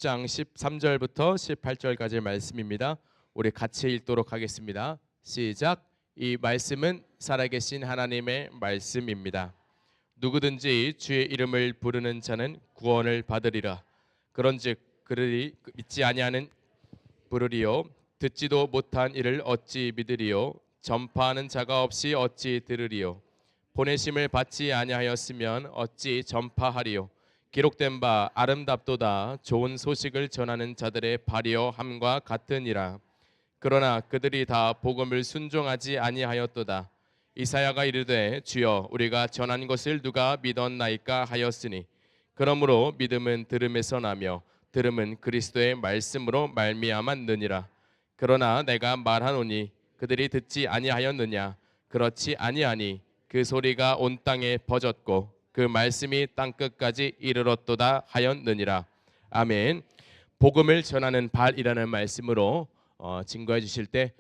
장 13절부터 18절까지의 말씀입니다. 우리 같이 읽도록 하겠습니다. 시작. 이 말씀은 살아계신 하나님의 말씀입니다. 누구든지 주의 이름을 부르는 자는 구원을 받으리라. 그런즉 그들이 믿지 아니하는 부르리요, 듣지도 못한 이를 어찌 믿으리요, 전파하는 자가 없이 어찌 들으리요, 보내심을 받지 아니하였으면 어찌 전파하리요. 기록된 바 아름답도다 좋은 소식을 전하는 자들의 발이여 함과 같으니라. 그러나 그들이 다 복음을 순종하지 아니하였도다. 이사야가 이르되 주여 우리가 전한 것을 누가 믿었나이까 하였으니, 그러므로 믿음은 들음에서 나며 들음은 그리스도의 말씀으로 말미암았느니라. 그러나 내가 말하노니 그들이 듣지 아니하였느냐. 그렇지 아니하니 그 소리가 온 땅에 퍼졌고 그 말씀이 땅 끝까지 이르렀도다 하였느니라. 아멘. 복음을 전하는 발이라는 말씀으로 증거해 주실 때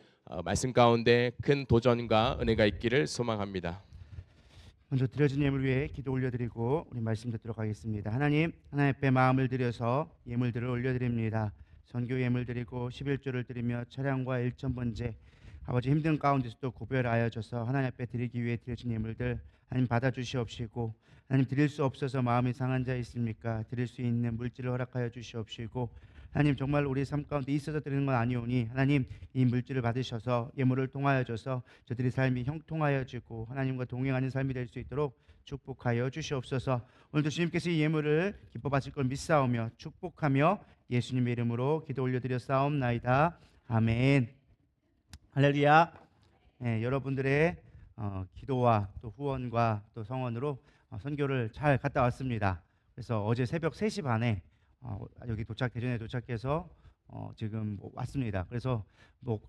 말씀 가운데 큰 도전과 은혜가 있기를 소망합니다. 먼저 드려진 예물 위해 기도 올려드리고 우리 말씀 듣도록 하겠습니다. 하나님 앞에 마음을 들여서 예물들을 올려드립니다. 선교 예물 드리고 11조를 드리며 차량과 일천번제 아버지 힘든 가운데서도 구별하여 줘서 하나님 앞에 드리기 위해 드려진 예물들 하나님 받아주시옵시고, 하나님 드릴 수 없어서 마음이 상한 자 있습니까? 드릴 수 있는 물질을 허락하여 주시옵시고, 하나님 정말 우리 삶 가운데 있어서 드리는 건 아니오니 하나님 이 물질을 받으셔서 예물을 통하여 줘서 저들의 삶이 형통하여지고 하나님과 동행하는 삶이 될 수 있도록 축복하여 주시옵소서. 오늘도 주님께서 이 예물을 기뻐 받을 걸 믿사오며 축복하며 예수님의 이름으로 기도 올려드렸사옵나이다. 아멘. 할렐루야. 여러분들의 기도와 또 후원과 또 성원으로 선교를 잘 갔다 왔습니다. 그래서 어제 새벽 3시 반에 여기 대전에 도착해서 지금 왔습니다. 그래서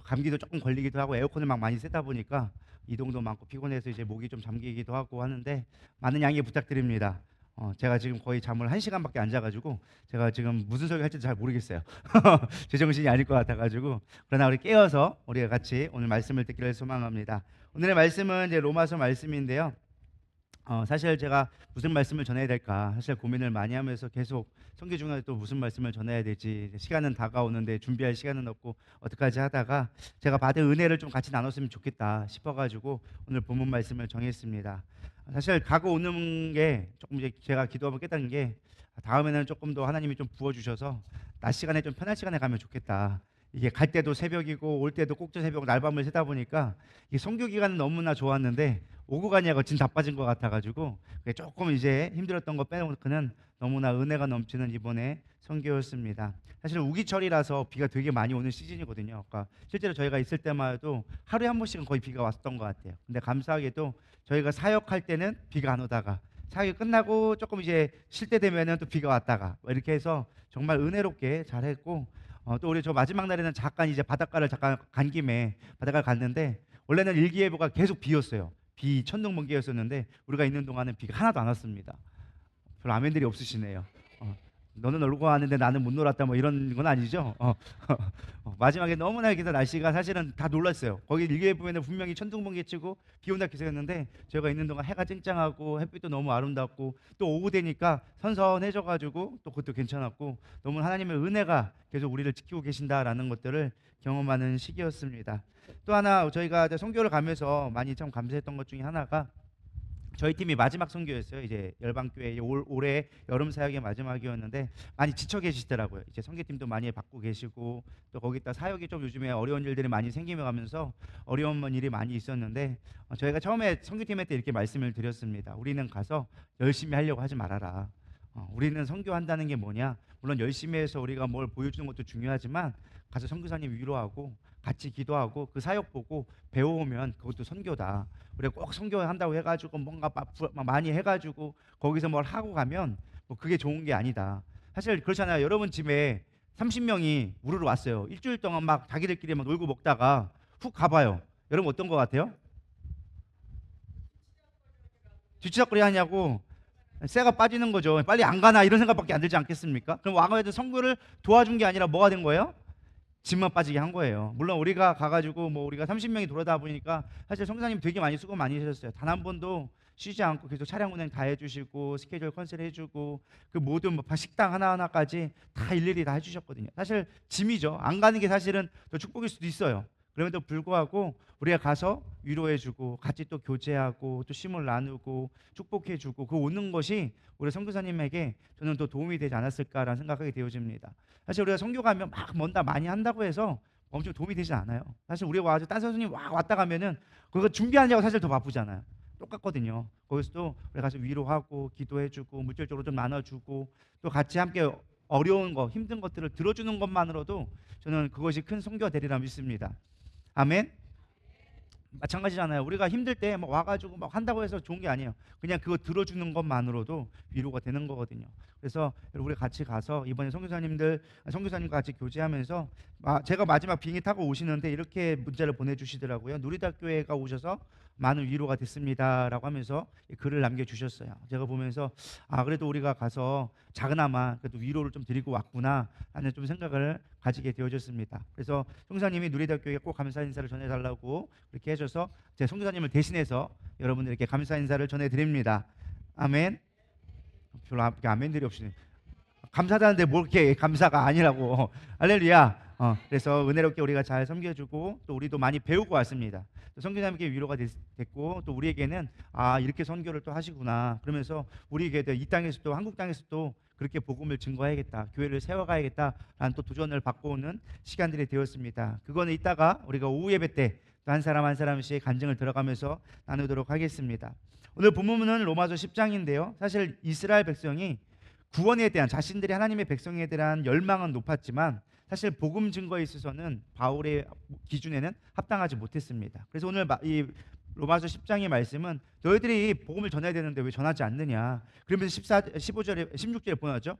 감기도 조금 걸리기도 하고 에어컨을 막 많이 쐬다 보니까 이동도 많고 피곤해서 이제 목이 좀 잠기기도 하고 하는데 많은 양해 부탁드립니다. 제가 지금 거의 잠을 1시간밖에 안 자가지고 제가 지금 무슨 소리 할지 잘 모르겠어요. 제 정신이 아닐 것 같아가지고, 그러나 우리 깨어서 우리가 같이 오늘 말씀을 듣기를 소망합니다. 오늘의 말씀은 이제 로마서 말씀인데요. 사실 제가 무슨 말씀을 전해야 될까 사실 고민을 많이 하면서 계속 선교 중에 또 무슨 말씀을 전해야 될지, 시간은 다가오는데 준비할 시간은 없고 어떡하지 하다가 제가 받은 은혜를 좀 같이 나눴으면 좋겠다 싶어가지고 오늘 본문 말씀을 정했습니다. 사실 가고 오는 게 조금 이제 제가 기도하고 깨닫는 게, 다음에는 조금 더 하나님이 좀 부어주셔서 낮 시간에 좀 편한 시간에 가면 좋겠다. 이게 갈 때도 새벽이고 올 때도 꼭두 새벽 날밤을 새다 보니까 이 선교 기간은 너무나 좋았는데 오고 가냐고 진 다 빠진 것 같아가지고 조금 이제 힘들었던 거 빼놓고는 너무나 은혜가 넘치는 이번에 선교였습니다. 사실 우기철이라서 비가 되게 많이 오는 시즌이거든요. 그러니까 실제로 저희가 있을 때만 해도 하루에 한 번씩은 거의 비가 왔었던 것 같아요. 근데 감사하게도 저희가 사역할 때는 비가 안 오다가 사역이 끝나고 조금 이제 쉴 때 되면은 또 비가 왔다가 이렇게 해서 정말 은혜롭게 잘했고, 또 우리 저 마지막 날에는 잠깐 이제 바닷가를 잠깐 간 김에 바닷가를 갔는데, 원래는 일기예보가 계속 비였어요. 비 천둥번개였었는데 우리가 있는 동안은 비가 하나도 안 왔습니다. 별 아멘들이 없으시네요. 너는 놀고 왔는데 나는 못 놀았다 뭐 이런 건 아니죠? 마지막에 너무나 이렇게 날씨가 사실은 다 놀랐어요. 거기 일기예보에는 분명히 천둥번개 치고 비 온다 기사였는데 저희가 있는 동안 해가 쨍쨍하고 햇빛도 너무 아름답고 또 오후 되니까 선선해져가지고 또 그것도 괜찮았고, 너무 하나님의 은혜가 계속 우리를 지키고 계신다라는 것들을 경험하는 시기였습니다. 또 하나 저희가 선교를 가면서 많이 참 감사했던 것 중에 하나가 저희 팀이 마지막 선교였어요. 이제 열방교회 올해 여름 사역의 마지막이었는데 많이 지쳐 계시더라고요. 이제 선교팀도 많이 받고 계시고 또 거기다 사역이 좀 요즘에 어려운 일들이 많이 생기며 가면서 어려운 일이 많이 있었는데, 저희가 처음에 선교팀한테 이렇게 말씀을 드렸습니다. 우리는 가서 열심히 하려고 하지 말아라. 우리는 선교한다는 게 뭐냐? 물론 열심히 해서 우리가 뭘 보여주는 것도 중요하지만 가서 선교사님 위로하고 같이 기도하고 그 사역 보고 배워오면 그것도 선교다. 우리가 꼭 선교한다고 해가지고 뭔가 많이 해가지고 거기서 뭘 하고 가면 뭐 그게 좋은 게 아니다. 사실 그렇잖아요. 여러분 집에 30명이 우르르 왔어요. 일주일 동안 막 자기들끼리 막 놀고 먹다가 훅 가봐요. 여러분 어떤 것 같아요? 뒤치작거리 하냐고 쇠가 빠지는 거죠. 빨리 안 가나 이런 생각밖에 안 들지 않겠습니까? 그럼 와가지고 선교를 도와준 게 아니라 뭐가 된 거예요? 짐만 빠지게 한 거예요. 물론 우리가 가가지고 우리가 30명이 돌아다 보니까 사실 성사님 되게 많이 수고 많이 하셨어요. 단 한 번도 쉬지 않고 계속 차량 운행 다 해주시고 스케줄 컨설 해주고 그 모든 뭐 식당 하나하나까지 다 일일이 다 해주셨거든요. 사실 짐이죠. 안 가는 게 사실은 더 축복일 수도 있어요. 그럼에도 불구하고 우리가 가서 위로해주고 같이 또 교제하고 또 심을 나누고 축복해주고 그 오는 것이 우리 선교사님에게 저는 또 도움이 되지 않았을까라는 생각하게 되어집니다. 사실 우리가 선교 가면 막 뭔가 많이 한다고 해서 엄청 도움이 되지 않아요. 사실 우리가 와서 딴 선생님 왔다 가면은 그거 준비하느냐고 사실 더 바쁘잖아요. 똑같거든요. 거기서도 우리가 가서 위로하고 기도해주고 물질적으로 좀 나눠주고 또 같이 함께 어려운 거 힘든 것들을 들어주는 것만으로도 저는 그것이 큰 선교가 되리라 믿습니다. 아멘. 마찬가지잖아요. 우리가 힘들 때 막 와가지고 막 한다고 해서 좋은 게 아니에요. 그냥 그거 들어주는 것만으로도 위로가 되는 거거든요. 그래서 우리 같이 가서 이번에 선교사님과 같이 교제하면서 제가 마지막 비행기 타고 오시는데 이렇게 문자를 보내주시더라고요. 누리다교회가 오셔서 많은 위로가 됐습니다라고 하면서 글을 남겨주셨어요. 제가 보면서 그래도 우리가 가서 작은아마 그래도 위로를 좀 드리고 왔구나 하는 좀 생각을 가지게 되어졌습니다. 그래서 선교사님이 누리다교회에 꼭 감사 인사를 전해달라고 그렇게 해줘서 제 선교사님을 대신해서 여러분들에게 감사 인사를 전해드립니다. 아멘. 별로 아멘들이 없으네. 감사하다는데 뭐 이렇게 감사가 아니라고. 할렐루야. 그래서 은혜롭게 우리가 잘 섬겨주고 또 우리도 많이 배우고 왔습니다. 선교사님께 위로가 됐고 또 우리에게는 이렇게 선교를 또 하시구나 그러면서 우리에게 이 땅에서도 한국 땅에서도 그렇게 복음을 증거해야겠다, 교회를 세워가야겠다라는 또 도전을 받고 오는 시간들이 되었습니다. 그거는 이따가 우리가 오후 예배 때 또 한 사람 한 사람씩 간증을 들어가면서 나누도록 하겠습니다. 오늘 본문은 로마서 10장인데요. 사실 이스라엘 백성이 구원에 대한 자신들이 하나님의 백성에 대한 열망은 높았지만 사실 복음 증거에 있어서는 바울의 기준에는 합당하지 못했습니다. 그래서 오늘 이 로마서 10장의 말씀은 너희들이 복음을 전해야 되는데 왜 전하지 않느냐. 그러면서 15절에 16절에 보았죠.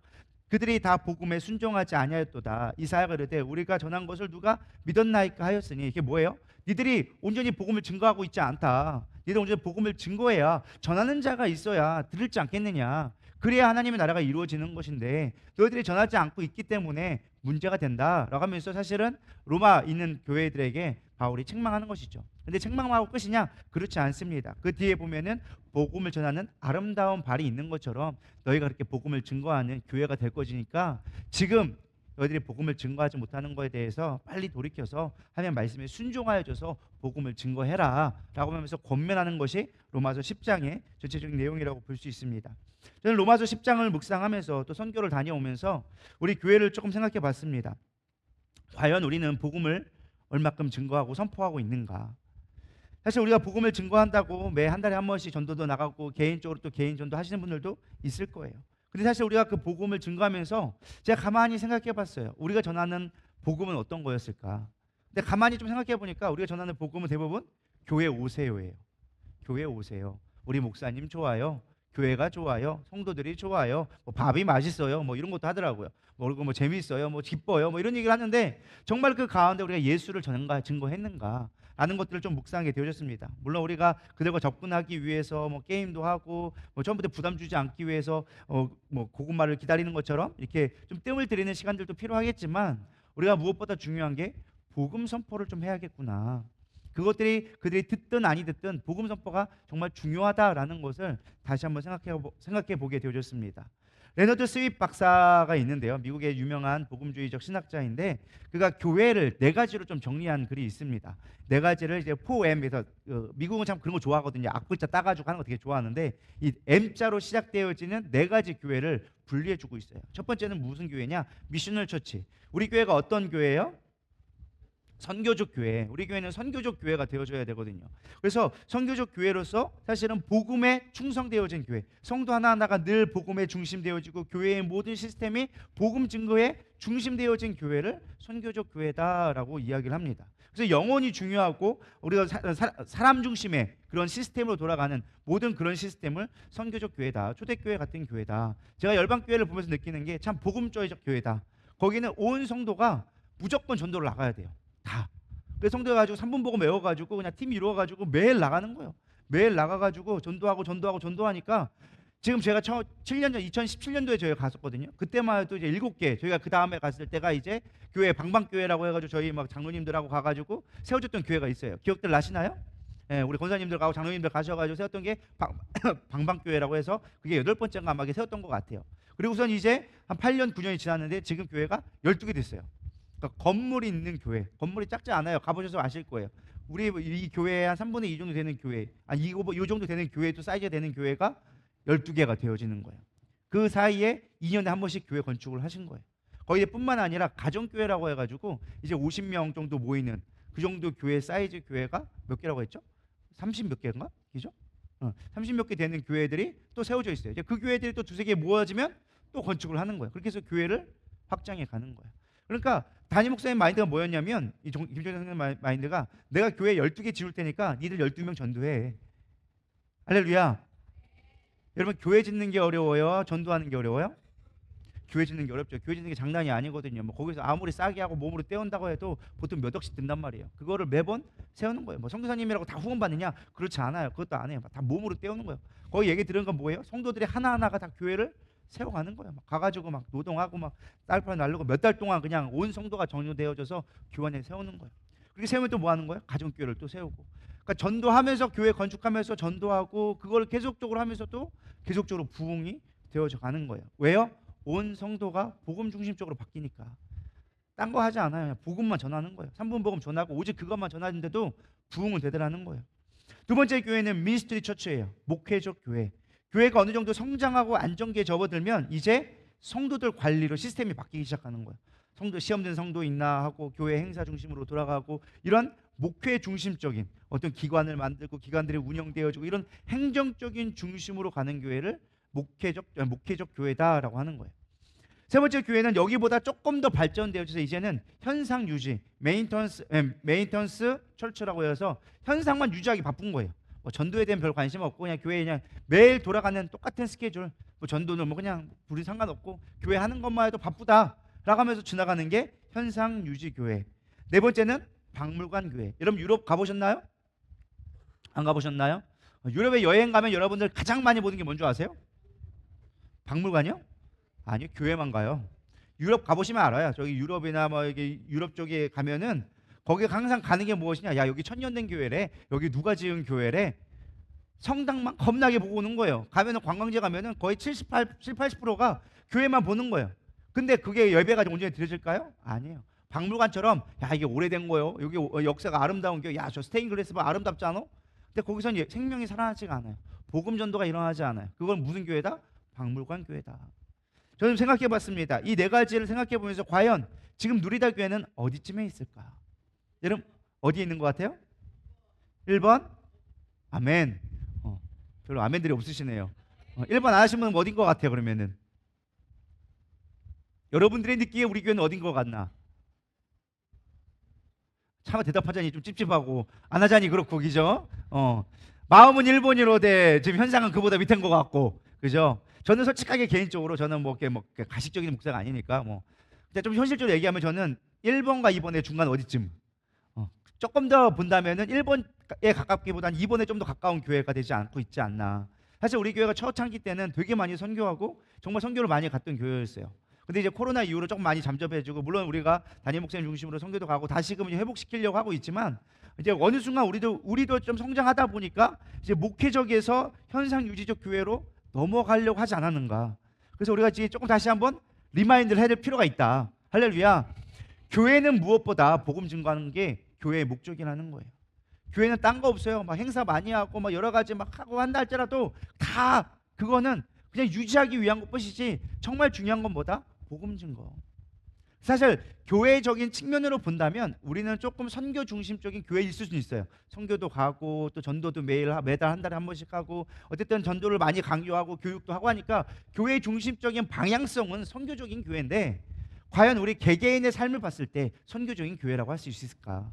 그들이 다 복음에 순종하지 아니하였도다. 이사야가 이르되 우리가 전한 것을 누가 믿었나이까 하였으니 이게 뭐예요? 니들이 온전히 복음을 증거하고 있지 않다. 니들 온전히 복음을 증거해야 전하는 자가 있어야 들을지 않겠느냐. 그래야 하나님의 나라가 이루어지는 것인데 너희들이 전하지 않고 있기 때문에 문제가 된다라고 하면서 사실은 로마 있는 교회들에게 바울이 책망하는 것이죠. 근데 책망하고 끝이냐? 그렇지 않습니다. 그 뒤에 보면은 복음을 전하는 아름다운 발이 있는 것처럼 너희가 그렇게 복음을 증거하는 교회가 될 것이니까 지금 너희들이 복음을 증거하지 못하는 것에 대해서 빨리 돌이켜서 하나님의 말씀에 순종하여줘서 복음을 증거해라 라고 하면서 권면하는 것이 로마서 10장의 전체적인 내용이라고 볼 수 있습니다. 저는 로마서 10장을 묵상하면서 또 선교를 다녀오면서 우리 교회를 조금 생각해 봤습니다. 과연 우리는 복음을 얼마큼 증거하고 선포하고 있는가. 사실 우리가 복음을 증거한다고 매 한 달에 한 번씩 전도도 나가고 개인적으로 또 개인 전도 하시는 분들도 있을 거예요. 근데 사실 우리가 그 복음을 증거하면서 제가 가만히 생각해 봤어요. 우리가 전하는 복음은 어떤 거였을까? 근데 가만히 좀 생각해 보니까 우리가 전하는 복음은 대부분 교회 오세요예요. 교회 오세요. 우리 목사님 좋아요. 교회가 좋아요. 성도들이 좋아요. 뭐 밥이 맛있어요. 뭐 이런 것도 하더라고요. 그리고 뭐 재미있어요. 뭐 기뻐요. 뭐 이런 얘기를 하는데 정말 그 가운데 우리가 예수를 증거했는가? 라는 것들을 좀 묵상하게 되어졌습니다. 물론 우리가 그들과 접근하기 위해서 뭐 게임도 하고 뭐 처음부터 부담 주지 않기 위해서 뭐 고구마를 기다리는 것처럼 이렇게 좀 뜸을 들이는 시간들도 필요하겠지만 우리가 무엇보다 중요한 게 복음 선포를 좀 해야겠구나. 그들이 듣든 아니 듣든 복음 선포가 정말 중요하다라는 것을 다시 한번 생각해 보게 되어졌습니다. 레너드 스윗 박사가 있는데요. 미국의 유명한 복음주의적 신학자인데 그가 교회를 네 가지로 좀 정리한 글이 있습니다. 네 가지를 이제 4M에서 미국은 참 그런 거 좋아하거든요. 앞글자 따가지고 하는 거 되게 좋아하는데 이 M자로 시작되어지는 네 가지 교회를 분리해주고 있어요. 첫 번째는 무슨 교회냐? 미셔널 처치. 우리 교회가 어떤 교회예요? 선교적 교회. 우리 교회는 선교적 교회가 되어줘야 되거든요. 그래서 선교적 교회로서 사실은 복음에 충성되어진 교회, 성도 하나하나가 늘 복음에 중심되어지고 교회의 모든 시스템이 복음 증거에 중심되어진 교회를 선교적 교회다라고 이야기를 합니다. 그래서 영혼이 중요하고 우리가 사람 중심의 그런 시스템으로 돌아가는 모든 그런 시스템을 선교적 교회다, 초대교회 같은 교회다. 제가 열방교회를 보면서 느끼는 게 참 복음주의적 교회다. 거기는 온 성도가 무조건 전도를 나가야 돼요. 다. 그래서 성도 가지고 3분 보고 외워가지고 그냥 팀 이루어가지고 매일 나가는 거예요. 매일 나가가지고 전도하니까 지금 제가 7년 전 2017년도에 저희가 갔었거든요. 그때만 해도 이제 7개 저희가 그 다음에 갔을 때가 이제 교회 방방교회라고 해가지고 저희 막 장로님들하고 가가지고 세워졌던 교회가 있어요. 기억들 나시나요? 예, 우리 권사님들 가고 장로님들 가셔가지고 세웠던 게 방방교회라고 해서 그게 8번째인가 아마 세웠던 것 같아요. 그리고 우선 이제 한 8년 9년이 지났는데 지금 교회가 12개 됐어요. 그러니까 건물이 있는 교회, 건물이 작지 않아요. 가보셔서 아실 거예요. 우리 이 교회에 한 3분의 2 정도 되는 교회, 이 정도 되는 교회도 사이즈가 되는 교회가 12개가 되어지는 거예요. 그 사이에 2년에 한 번씩 교회 건축을 하신 거예요. 거기에 뿐만 아니라 가정교회라고 해가지고 이제 50명 정도 모이는 그 정도 교회 사이즈 교회가 몇 개라고 했죠? 30 몇 개인가? 그죠? 30 몇 개 되는 교회들이 또 세워져 있어요. 이제 그 교회들이 또 두세 개 모아지면 또 건축을 하는 거예요. 그렇게 해서 교회를 확장해 가는 거예요. 그러니까 담임 목사님 마인드가 뭐였냐면 김종현 선생님 마인드가 내가 교회 12개 지을 테니까 니들 12명 전도해. 할렐루야. 여러분 교회 짓는 게 어려워요? 전도하는 게 어려워요? 교회 짓는 게 어렵죠. 교회 짓는 게 장난이 아니거든요. 뭐 거기서 아무리 싸게 하고 몸으로 떼온다고 해도 보통 몇 억씩 든단 말이에요. 그거를 매번 세우는 거예요. 뭐 선교사님이라고 다 후원 받느냐? 그렇지 않아요. 그것도 안 해요. 다 몸으로 떼우는 거예요. 거기 얘기 들은 건 뭐예요? 성도들이 하나하나가 다 교회를 세워가는 거예요. 막 가가지고 막 노동하고 막 딸팔 날르고 몇 달 동안 그냥 온 성도가 정리되어져서 교회 세우는 거예요. 그렇게 세우면 또 뭐 하는 거예요? 가정교회를 또 세우고. 그러니까 전도하면서 교회 건축하면서 전도하고 그걸 계속적으로 하면서도 계속적으로 부흥이 되어져 가는 거예요. 왜요? 온 성도가 복음 중심적으로 바뀌니까. 딴 거 하지 않아요. 그냥 복음만 전하는 거예요. 3분 복음 전하고 오직 그것만 전하는데도 부흥은 되더라는 거예요. 두 번째 교회는 미니스트리 처치예요. 목회적 교회. 교회가 어느 정도 성장하고 안정기에 접어들면 이제 성도들 관리로 시스템이 바뀌기 시작하는 거예요. 성도 시험된 성도 있나 하고 교회 행사 중심으로 돌아가고 이런 목회 중심적인 어떤 기관을 만들고 기관들이 운영되어지고 이런 행정적인 중심으로 가는 교회를 목회적 교회다라고 하는 거예요. 세 번째 교회는 여기보다 조금 더 발전되어져서 이제는 현상 유지, 메인턴스 철치라고 해서 현상만 유지하기 바쁜 거예요. 뭐 전도에 대한 별 관심 없고 그냥 교회에 그냥 매일 돌아가는 똑같은 스케줄, 뭐 전도는 뭐 그냥 불이 상관없고 교회 하는 것만 해도 바쁘다라고 하면서 지나가는 게 현상 유지 교회. 네 번째는 박물관 교회. 여러분 유럽 가보셨나요? 안 가보셨나요? 유럽에 여행 가면 여러분들 가장 많이 보는 게 뭔지 아세요? 박물관이요? 아니요, 교회만 가요. 유럽 가보시면 알아요. 저기 유럽이나 뭐 여기 유럽 쪽에 가면은 거기 항상 가는 게 무엇이냐? 야, 여기 천년된 교회래. 여기 누가 지은 교회래. 성당만 겁나게 보고 오는 거예요. 가면은 관광지 가면은 거의 80%가 교회만 보는 거예요. 근데 그게 예배가 온전히 드려질까요? 아니에요. 박물관처럼 야, 이게 오래된 거예요. 여기 역사가 아름다운 게 야, 저 스테인글라스 봐 아름답지 않아? 근데 거기선 생명이 살아나지가 않아요. 복음 전도가 일어나지 않아요. 그건 무슨 교회다? 박물관 교회다. 저는 생각해 봤습니다. 이 네 가지를 생각해 보면서 과연 지금 누리다 교회는 어디쯤에 있을까? 여러분 어디에 있는 것 같아요? 1번 아멘. 별로 아멘들이 없으시네요. 1번 안 하신 분은 어딘 것 같아요? 그러면은 여러분들이 느끼기에 우리 교회는 어딘 것 같나? 차마 대답하자니 좀 찝찝하고 안 하자니 그렇고 그죠? 마음은 1번이로되 지금 현상은 그보다 밑인 것 같고 그죠? 저는 솔직하게 개인적으로 저는 뭐 가식적인 목사가 아니니까 뭐 좀 현실적으로 얘기하면 저는 1번과 2번의 중간 어디쯤 조금 더 본다면은 1번에 가깝기보다는 2번에 좀 더 가까운 교회가 되지 않고 있지 않나. 사실 우리 교회가 초창기 때는 되게 많이 선교하고 정말 선교를 많이 갔던 교회였어요. 근데 이제 코로나 이후로 조금 많이 잠잠해지고 물론 우리가 담임 목사님 중심으로 선교도 가고 다시금 회복시키려고 하고 있지만 이제 어느 순간 우리도 좀 성장하다 보니까 이제 목회적에서 현상 유지적 교회로 넘어가려고 하지 않았는가. 그래서 우리가 이제 조금 다시 한번 리마인드를 해야 될 필요가 있다. 할렐루야. 교회는 무엇보다 복음 증거하는 게 교회의 목적이라는 거예요. 교회는 딴 거 없어요. 막 행사 많이 하고 막 여러 가지 막 하고 한다 할지라도 다 그거는 그냥 유지하기 위한 것뿐이지 정말 중요한 건 뭐다? 복음 증거. 사실 교회적인 측면으로 본다면 우리는 조금 선교 중심적인 교회일 수는 있어요. 선교도 가고 또 전도도 매달 한 달에 한 번씩 하고 어쨌든 전도를 많이 강조하고 교육도 하고 하니까 교회 중심적인 방향성은 선교적인 교회인데 과연 우리 개개인의 삶을 봤을 때 선교적인 교회라고 할 수 있을까?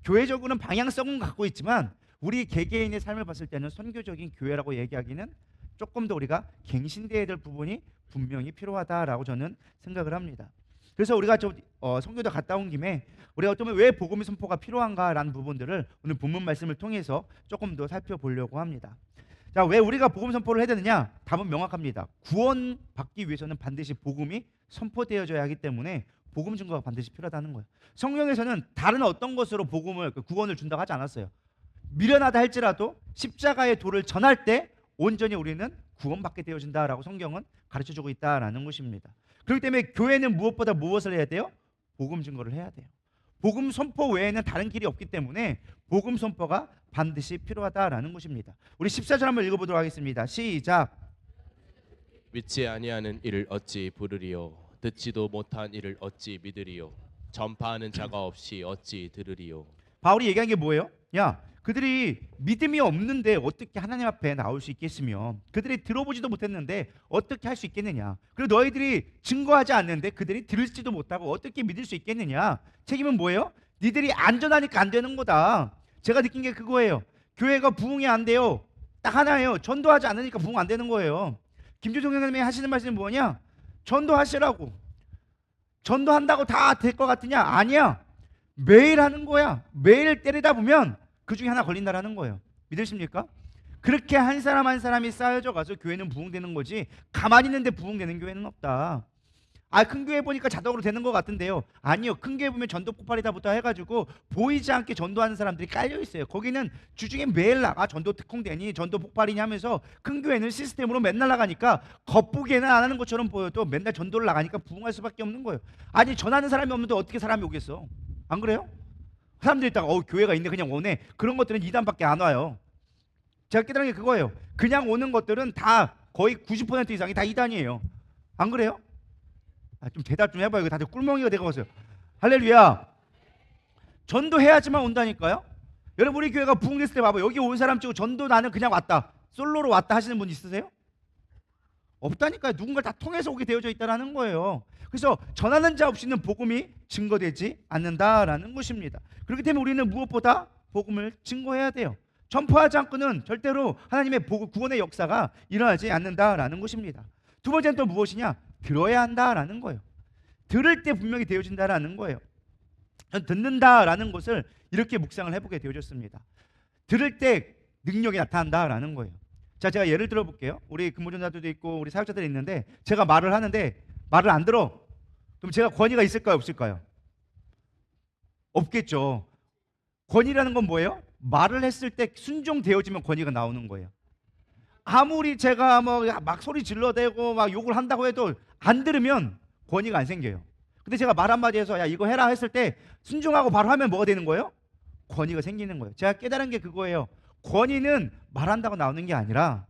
교회적으로는 방향성은 갖고 있지만 우리 개개인의 삶을 봤을 때는 선교적인 교회라고 얘기하기는 조금 더 우리가 갱신되어야 될 부분이 분명히 필요하다라고 저는 생각을 합니다. 그래서 우리가 좀 선교도 갔다 온 김에 우리가 어쩌면 왜 복음의 선포가 필요한가라는 부분들을 오늘 본문 말씀을 통해서 조금 더 살펴보려고 합니다. 자, 왜 우리가 복음 선포를 해야 되느냐? 답은 명확합니다. 구원받기 위해서는 반드시 복음이 선포되어져야 하기 때문에 복음 증거가 반드시 필요하다는 거예요. 성경에서는 다른 어떤 것으로 복음을 구원을 준다고 하지 않았어요. 미련하다 할지라도 십자가의 도를 전할 때 온전히 우리는 구원받게 되어진다라고 성경은 가르쳐주고 있다라는 것입니다. 그렇기 때문에 교회는 무엇보다 무엇을 해야 돼요? 복음 증거를 해야 돼요. 복음 선포 외에는 다른 길이 없기 때문에 복음 선포가 반드시 필요하다라는 것입니다. 우리 14절 한번 읽어보도록 하겠습니다. 시작. 믿지 아니하는 이를 어찌 부르리요 듣지도 못한 이를 어찌 믿으리요 전파하는 자가 없이 어찌 들으리요. 바울이 얘기한 게 뭐예요? 야, 그들이 믿음이 없는데 어떻게 하나님 앞에 나올 수 있겠으며 그들이 들어보지도 못했는데 어떻게 할 수 있겠느냐. 그리고 너희들이 증거하지 않는데 그들이 들을지도 못하고 어떻게 믿을 수 있겠느냐. 책임은 뭐예요? 니들이 안전하니까 안 되는 거다. 제가 느낀 게 그거예요. 교회가 부흥이 안 돼요. 딱 하나예요. 전도하지 않으니까 부흥 안 되는 거예요. 김주성 형님이 하시는 말씀이 뭐냐? 전도하시라고. 전도한다고 다 될 것 같으냐? 아니야. 매일 하는 거야. 매일 때리다 보면 그 중에 하나 걸린다라는 거예요. 믿으십니까? 그렇게 한 사람 한 사람이 쌓여져 가서 교회는 부흥되는 거지 가만히 있는데 부흥되는 교회는 없다. 큰 교회 보니까 자동으로 되는 것 같은데요. 아니요. 큰 교회 보면 전도 폭발이다부터 해가지고 보이지 않게 전도하는 사람들이 깔려 있어요. 거기는 주중에 매일 나가 전도 특공대니 전도 폭발이니 하면서 큰 교회는 시스템으로 맨날 나가니까 겉보기에는 안 하는 것처럼 보여도 맨날 전도를 나가니까 부흥할 수밖에 없는 거예요. 아니 전하는 사람이 없는데 어떻게 사람이 오겠어? 안 그래요? 사람들이 있다가 교회가 있네 그냥 오네. 그런 것들은 이단밖에 안 와요. 제가 깨달은 게 그거예요. 그냥 오는 것들은 다 거의 90% 이상이 다 이단이에요. 안 그래요? 좀 대답 좀 해봐요. 다들 꿀멍이가 되어가세요. 할렐루야. 전도해야지만 온다니까요. 여러분 우리 교회가 부흥됐을 때 봐봐요. 여기 온 사람 치고 전도 나는 그냥 왔다 솔로로 왔다 하시는 분 있으세요? 없다니까요. 누군가 다 통해서 오게 되어져 있다는 거예요. 그래서 전하는 자 없이는 복음이 증거되지 않는다라는 것입니다. 그렇기 때문에 우리는 무엇보다 복음을 증거해야 돼요. 전파하지 않고는 절대로 하나님의 구원의 역사가 일어나지 않는다라는 것입니다. 두 번째는 또 무엇이냐? 들어야 한다라는 거예요. 들을 때 분명히 되어진다라는 거예요. 듣는다라는 것을 이렇게 묵상을 해보게 되어졌습니다. 들을 때 능력이 나타난다라는 거예요. 자, 제가 예를 들어 볼게요. 우리 근무전자들도 있고 우리 사역자들이 있는데 제가 말을 하는데 말을 안 들어. 그럼 제가 권위가 있을까요? 없을까요? 없겠죠. 권위라는 건 뭐예요? 말을 했을 때 순종되어지면 권위가 나오는 거예요. 아무리 제가 막 소리 질러대고 막 욕을 한다고 해도 안 들으면 권위가 안 생겨요. 근데 제가 말 한마디 해서 야 이거 해라 했을 때 순종하고 바로 하면 뭐가 되는 거예요? 권위가 생기는 거예요. 제가 깨달은 게 그거예요. 권위는 말한다고 나오는 게 아니라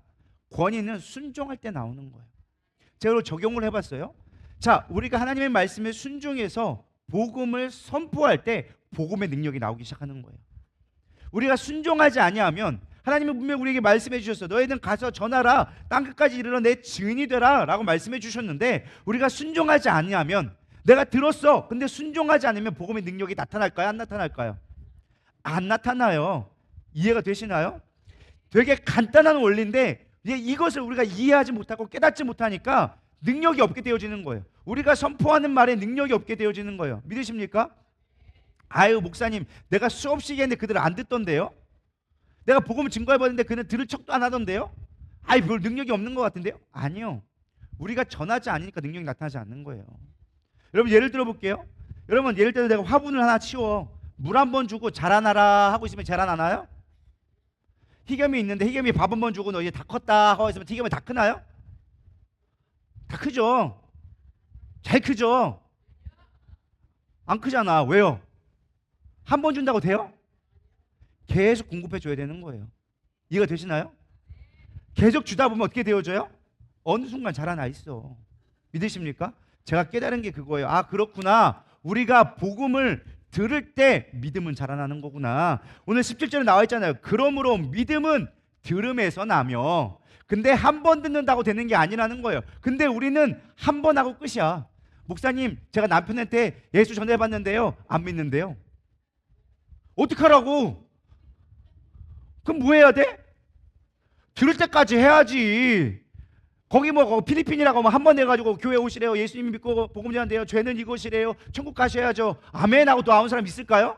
권위는 순종할 때 나오는 거예요. 제가 그걸 적용을 해봤어요. 자, 우리가 하나님의 말씀에 순종해서 복음을 선포할 때 복음의 능력이 나오기 시작하는 거예요. 우리가 순종하지 아니하면 하나님은 분명히 우리에게 말씀해 주셨어. 너희는 가서 전하라. 땅끝까지 이르러 내 증인이 되라 라고 말씀해 주셨는데 우리가 순종하지 아니하면 내가 들었어. 근데 순종하지 않으면 복음의 능력이 나타날까요? 안 나타날까요? 안 나타나요. 이해가 되시나요? 되게 간단한 원리인데 이것을 우리가 이해하지 못하고 깨닫지 못하니까 능력이 없게 되어지는 거예요. 우리가 선포하는 말에 능력이 없게 되어지는 거예요. 믿으십니까? 아유 목사님 내가 수없이 얘기했는데 그들 안 듣던데요? 내가 복음을 증거해봤는데 그는 들을 척도 안 하던데요? 아이 별 능력이 없는 것 같은데요? 아니요. 우리가 전하지 않으니까 능력이 나타나지 않는 거예요. 여러분 예를 들어 볼게요. 여러분 예를 들어 내가 화분을 하나 치워 물 한 번 주고 자라나라 하고 있으면 자라나나요? 희겸이 있는데 희겸이 밥 한 번 주고 너 이제 다 컸다 하고 있으면 희겸이 다 크나요? 다 크죠. 잘 크죠. 안 크잖아. 왜요? 한 번 준다고 돼요? 계속 공급해 줘야 되는 거예요. 이해가 되시나요? 계속 주다 보면 어떻게 되어져요? 어느 순간 자라나 있어. 믿으십니까? 제가 깨달은 게 그거예요. 아 그렇구나. 우리가 복음을 들을 때 믿음은 자라나는 거구나. 오늘 17절에 나와 있잖아요. 그러므로 믿음은 들음에서 나며. 근데 한 번 듣는다고 되는 게 아니라는 거예요. 근데 우리는 한 번 하고 끝이야. 목사님 제가 남편한테 예수 전해봤는데요 안 믿는데요. 어떡하라고? 그럼 뭐 해야 돼? 들을 때까지 해야지. 거기 필리핀이라고 한 번 해가지고 교회 오시래요. 예수님 믿고 복음 전한대요. 죄는 이것이래요. 천국 가셔야죠. 아멘 하고 또 나온 사람 있을까요?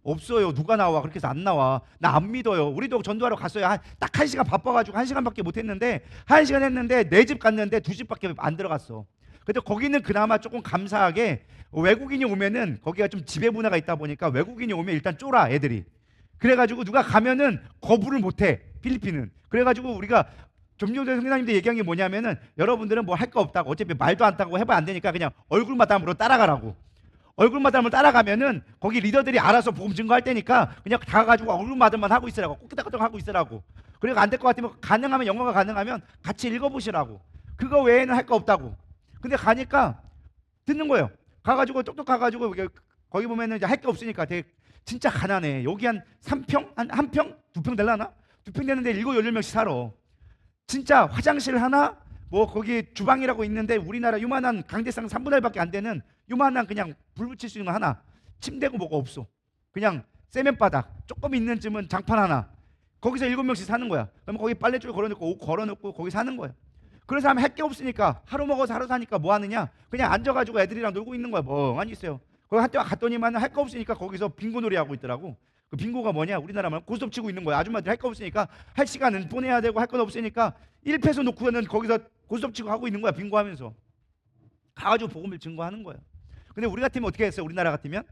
없어요. 누가 나와? 그렇게 해서 안 나와. 나 안 믿어요. 우리도 전도하러 갔어요. 딱 1시간 바빠가지고 1시간밖에 못했는데 1시간 했는데 내 집 갔는데 2집밖에 안 들어갔어. 근데 거기는 그나마 조금 감사하게 외국인이 오면은 거기가 좀 지배 문화가 있다 보니까 외국인이 오면 일단 쫄아 애들이. 그래가지고 누가 가면은 거부를 못해, 필리핀은. 그래가지고 우리가 점령대 성교사님들 얘기한 게 뭐냐면은 여러분들은 뭐 할 거 없다고, 어차피 말도 안 타고 해봐 안 되니까 그냥 얼굴마담으로 따라가라고. 얼굴마담을 따라가면은 거기 리더들이 알아서 복음 증거할 때니까 그냥 가가지고 얼굴마담만 하고 있으라고, 꾹꾹꾹 하고 있으라고. 그리고 안 될 것 같으면 가능하면, 영어가 가능하면 같이 읽어보시라고. 그거 외에는 할 거 없다고. 근데 가니까 듣는 거예요. 가가지고 똑똑 가가지고 거기 보면은 이제 할 게 없으니까 되게 진짜 가난해. 여기 한 3평? 한 평? 2평 될라나? 2평 되는데 7, 8명씩 살아. 진짜 화장실 하나, 뭐 거기 주방이라고 있는데 우리나라 요만한 강대상 3분의 1밖에 안 되는 요만한 그냥 불 붙일 수 있는 거 하나, 침대고 뭐가 없어. 그냥 세면바닥 조금 있는 쯤은 장판 하나. 거기서 7명씩 사는 거야. 그러면 거기 빨래줄 걸어놓고 옷 걸어놓고 거기 사는 거야. 그런 사람이 할 게 없으니까, 하루 먹어서 하루 사니까 뭐 하느냐, 그냥 앉아가지고 애들이랑 놀고 있는 거야. 멍하니 있어요. 거기 한때 갔더니만 할 거 없으니까 거기서 빙고 놀이 하고 있더라고. 그 빙고가 뭐냐, 우리나라 말로 고스톱 치고 있는 거야. 아줌마들 할 거 없으니까, 할 시간은 보내야 되고 할 건 없으니까 1패소 놓고는 거기서 고스톱 치고 하고 있는 거야. 빙고 하면서 가가지고 복음을 증거하는 거야. 근데 우리 같으면 어떻게 했어요? 우리나라 같으면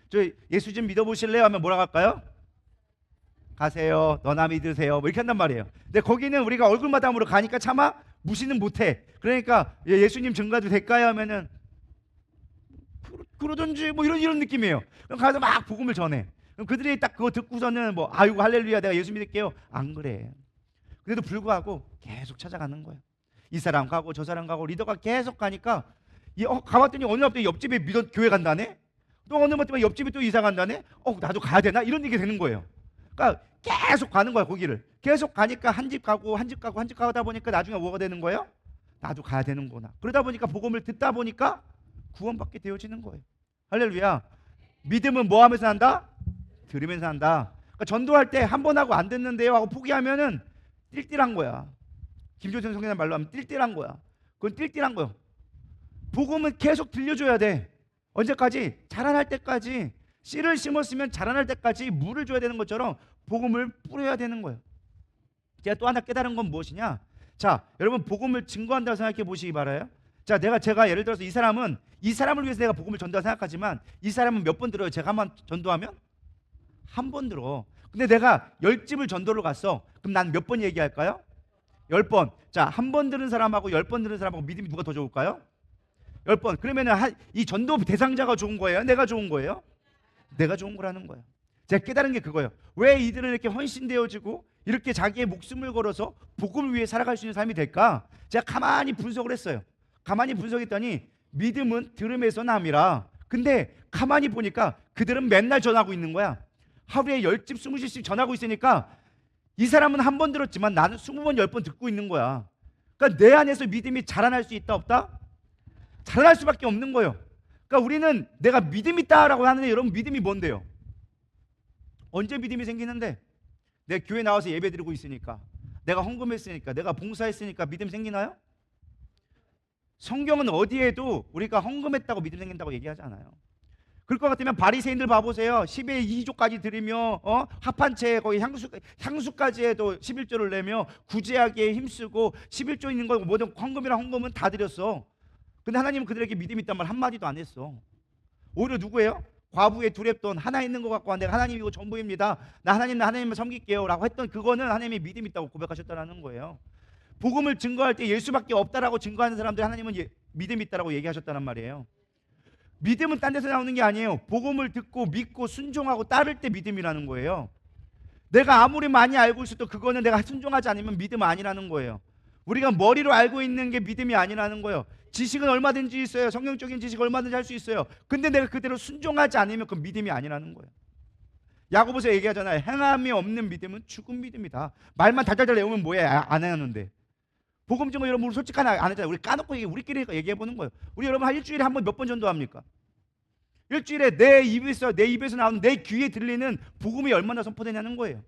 저 예수 좀 믿어보실래요? 하면 뭐라고 할까요? 가세요, 너나 믿으세요, 뭐 이렇게 한단 말이에요. 근데 거기는 우리가 얼굴마담으로 가니까 차마 무시는 못해. 그러니까 예수님 증거도 될까요? 하면은 그러든지 뭐 이런 느낌이에요. 그럼 가서 막 복음을 전해. 그럼 그들이 딱 그거 듣고서는 뭐 아이고 할렐루야 내가 예수 믿을게요, 안 그래. 그래도 불구하고 계속 찾아가는 거예요. 이 사람 가고 저 사람 가고, 리더가 계속 가니까 가봤더니 어느 날부터 옆집에 교회 간다네. 또 어느 날부터 옆집에 또 이사 간다네. 나도 가야 되나? 이런 얘기 되는 거예요. 그러니까 계속 가는 거야. 거기를 계속 가니까 한 집 가고 한 집 가고 한 집 가다 보니까 나중에 뭐가 되는 거예요? 나도 가야 되는구나. 그러다 보니까 복음을 듣다 보니까 구원받게 되어지는 거예요. 할렐루야. 믿음은 뭐 하면서 한다? 들으면서 한다. 그러니까 전도할 때 한 번 하고 안 됐는데요 하고 포기하면은 띨띨한 거야. 김조선 성경의 말로 하면 띨띨한 거야. 그건 띨띨한 거예요. 복음은 계속 들려줘야 돼. 언제까지? 자라날 때까지. 씨를 심었으면 자라날 때까지 물을 줘야 되는 것처럼 복음을 뿌려야 되는 거예요. 제가 또 하나 깨달은 건 무엇이냐? 자, 여러분 복음을 증거한다고 생각해 보시기 바라요. 자, 제가 예를 들어서 이 사람을 위해서 내가 복음을 전도한다고 생각하지만 이 사람은 몇 번 들어요? 제가 한번 전도하면 한 번 들어. 근데 내가 10집을 전도를 갔어. 그럼 난 몇 번 얘기할까요? 10번. 자, 한 번 들은 사람하고 10번 들은 사람하고 믿음이 누가 더 좋을까요? 10번. 그러면은 이 전도 대상자가 좋은 거예요? 내가 좋은 거예요? 내가 좋은 거라는 거예요. 제가 깨달은 게 그거예요. 왜 이들은 이렇게 헌신되어지고 이렇게 자기의 목숨을 걸어서 복음을 위해 살아갈 수 있는 삶이 될까? 제가 가만히 분석을 했어요. 가만히 분석했더니 믿음은 들음에서 남이라. 근데 가만히 보니까 그들은 맨날 전하고 있는 거야. 하루에 10집 20집씩 전하고 있으니까 이 사람은 한 번 들었지만 나는 20번 10번 듣고 있는 거야. 그러니까 내 안에서 믿음이 자라날 수 있다 없다? 자라날 수밖에 없는 거예요. 그러니까 우리는 내가 믿음 있다라고 하는데 여러분 믿음이 뭔데요? 언제 믿음이 생기는데? 내가 교회 나와서 예배 드리고 있으니까, 내가 헌금했으니까, 내가 봉사했으니까 믿음 생기나요? 성경은 어디에도 우리가 헌금했다고 믿음 생긴다고 얘기하지 않아요. 그럴 것 같으면 바리새인들 봐보세요. 10의 2조까지 드리며 합한 채 거의 향수까지 해도 11조를 내며 구제하기에 힘쓰고 11조 있는 거 모든 헌금이랑 헌금은 다 드렸어. 근데 하나님은 그들에게 믿음이 있단 말 한마디도 안 했어. 오히려 누구예요? 과부의 두렵던 하나 있는 것 같고 내가 하나님이고 전부입니다. 나 하나님만 섬길게요 라고 했던 그거는 하나님이 믿음 있다고 고백하셨다는 거예요. 복음을 증거할 때 예수밖에 없다라고 증거하는 사람들 하나님은 믿음 있다라고 얘기하셨다는 말이에요. 믿음은 딴 데서 나오는 게 아니에요. 복음을 듣고 믿고 순종하고 따를 때 믿음이라는 거예요. 내가 아무리 많이 알고 있어도 그거는 내가 순종하지 않으면 믿음 아니라는 거예요. 우리가 머리로 알고 있는 게 믿음이 아니라는 거예요. 지식은 얼마든지 있어요. 성경적인 지식 얼마든지 할 수 있어요. 근데 내가 그대로 순종하지 않으면 그건 믿음이 아니라는 거예요. 야고보서 얘기하잖아요. 행함이 없는 믿음은 죽은 믿음이다. 말만 달달달 외우면 뭐해? 안 하는데. 복음 증거 여러분 우리 솔직히 안 하잖아요. 우리 까놓고 우리끼리 얘기해 보는 거예요. 우리 여러분 한 일주일에 한 번 몇 번 전도합니까? 일주일에 내 입에서 나오는 내 귀에 들리는 복음이 얼마나 선포되냐는 거예요.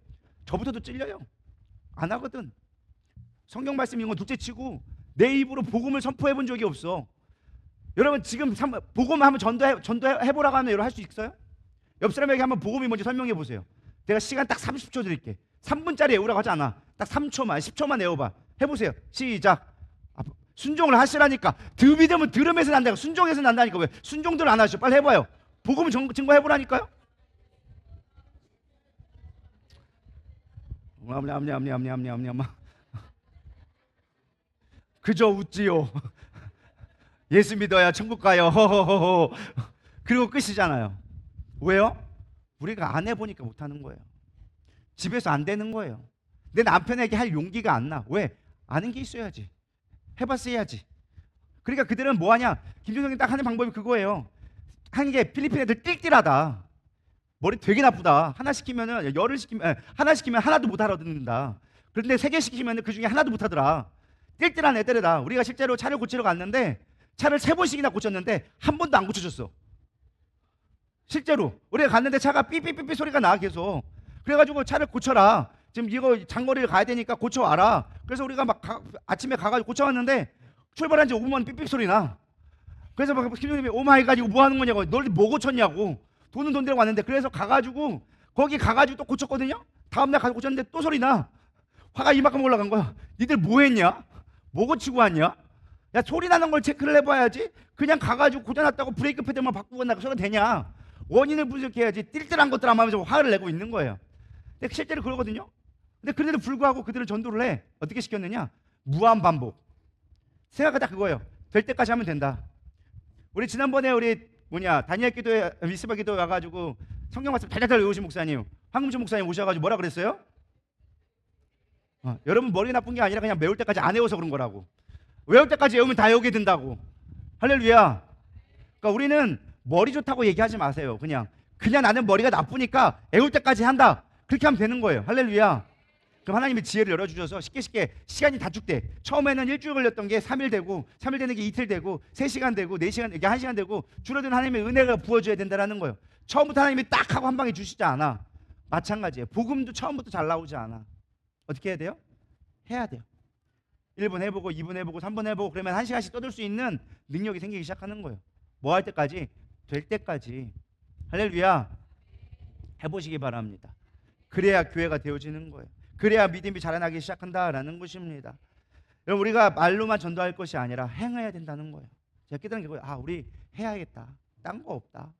저부터도 찔려요. 안 하거든. 성경 말씀 이런 거 둘째치고 내 입으로 복음을 선포해 본 적이 없어. 여러분 지금 복음 한번 전도해 보라고 하면 여러분 할 수 있어요? 옆 사람에게 한번 복음이 뭔지 설명해 보세요. 내가 시간 딱 30초 드릴게. 3분짜리 외우라고 하지 않아. 딱 3초만 10초만 외워봐. 해보세요. 시작. 순종을 하시라니까. 믿음은 들음에서 난다고. 순종에서 난다니까. 왜 순종들 안 하시죠? 빨리 해봐요. 복음을 증거해보라니까요. 냠냠냠냠냠냠냠. 그저 웃지요. 예수 믿어야 천국 가요. 허허허허. 그리고 끝이잖아요. 왜요? 우리가 안 해보니까 못하는 거예요. 집에서 안 되는 거예요. 내 남편에게 할 용기가 안 나. 왜? 아는 게 있어야지. 해봤어야지. 그러니까 그들은 뭐하냐? 김준성이 딱 하는 방법이 그거예요. 하는 게 필리핀 애들 띨띨하다. 머리 되게 나쁘다. 하나 시키면은 열을 시키면 하나 시키면 하나도 못 알아듣는다. 그런데 세 개 시키면 그 중에 하나도 못 하더라. 띨띨한 애들이다. 우리가 실제로 차를 고치러 갔는데 차를 3번씩이나 고쳤는데 한 번도 안 고쳐줬어. 실제로 우리가 갔는데 차가 삐삐삐삐 소리가 나 계속. 그래가지고 차를 고쳐라. 지금 이거 장거리를 가야 되니까 고쳐와라. 그래서 우리가 막 아침에 가가지고 고쳐왔는데 출발한 지 5분만 삐삐 소리 나. 그래서 막 김종님이 오마이갓 이거 뭐 하는 거냐고. 너희 뭐 고쳤냐고. 돈은 돈 들고 왔는데. 그래서 가가지고 거기 가가지고 또 고쳤거든요. 다음날 가서 고쳤는데 또 소리 나. 화가 이만큼 올라간 거야. 니들 뭐 했냐? 뭐 고치고 왔냐? 야, 소리 나는 걸 체크를 해봐야지. 그냥 가가지고 고장났다고 브레이크 패드만 바꾸고 나가 소리가 되냐? 원인을 분석해야지. 띨띨한 것들 안 하면서 화를 내고 있는 거예요. 근데 실제로 그러거든요. 근데 그런데도 불구하고 그들은 전도를 해. 어떻게 시켰느냐? 무한 반복. 생각하다 그거예요. 될 때까지 하면 된다. 우리 지난번에 다니엘 기도회, 미스바 기도회 와가지고 성경 말씀 달달달 외우신 목사님, 황금주 목사님 오셔가지고 뭐라 그랬어요? 여러분 머리 나쁜 게 아니라 그냥 외울 때까지 안 외워서 그런 거라고. 외울 때까지 외우면 다 외우게 된다고. 할렐루야. 그러니까 우리는 머리 좋다고 얘기하지 마세요. 그냥 나는 머리가 나쁘니까 외울 때까지 한다. 그렇게 하면 되는 거예요. 할렐루야. 그럼 하나님이 지혜를 열어주셔서 쉽게 시간이 단축돼. 처음에는 일주일 걸렸던 게 3일 되고, 3일 되는 게 이틀 되고, 3시간 되고, 4시간, 이게 1시간 되고, 줄어든 하나님의 은혜가 부어줘야 된다는 거예요. 처음부터 하나님이 딱 하고 한 방에 주시지 않아. 마찬가지예요. 복음도 처음부터 잘 나오지 않아. 어떻게 해야 돼요? 해야 돼요. 1번 해보고, 2번 해보고, 3번 해보고, 그러면 1시간씩 떠들 수 있는 능력이 생기기 시작하는 거예요. 뭐 할 때까지? 될 때까지. 할렐루야. 해보시기 바랍니다. 그래야 교회가 되어지는 거예요. 그래야 믿음이 자라나기 시작한다라는 것입니다. 여러분, 우리가 말로만 전도할 것이 아니라 행해야 된다는 거예요. 제가 깨달은 게 그거예요. 우리 해야겠다. 딴 거 없다.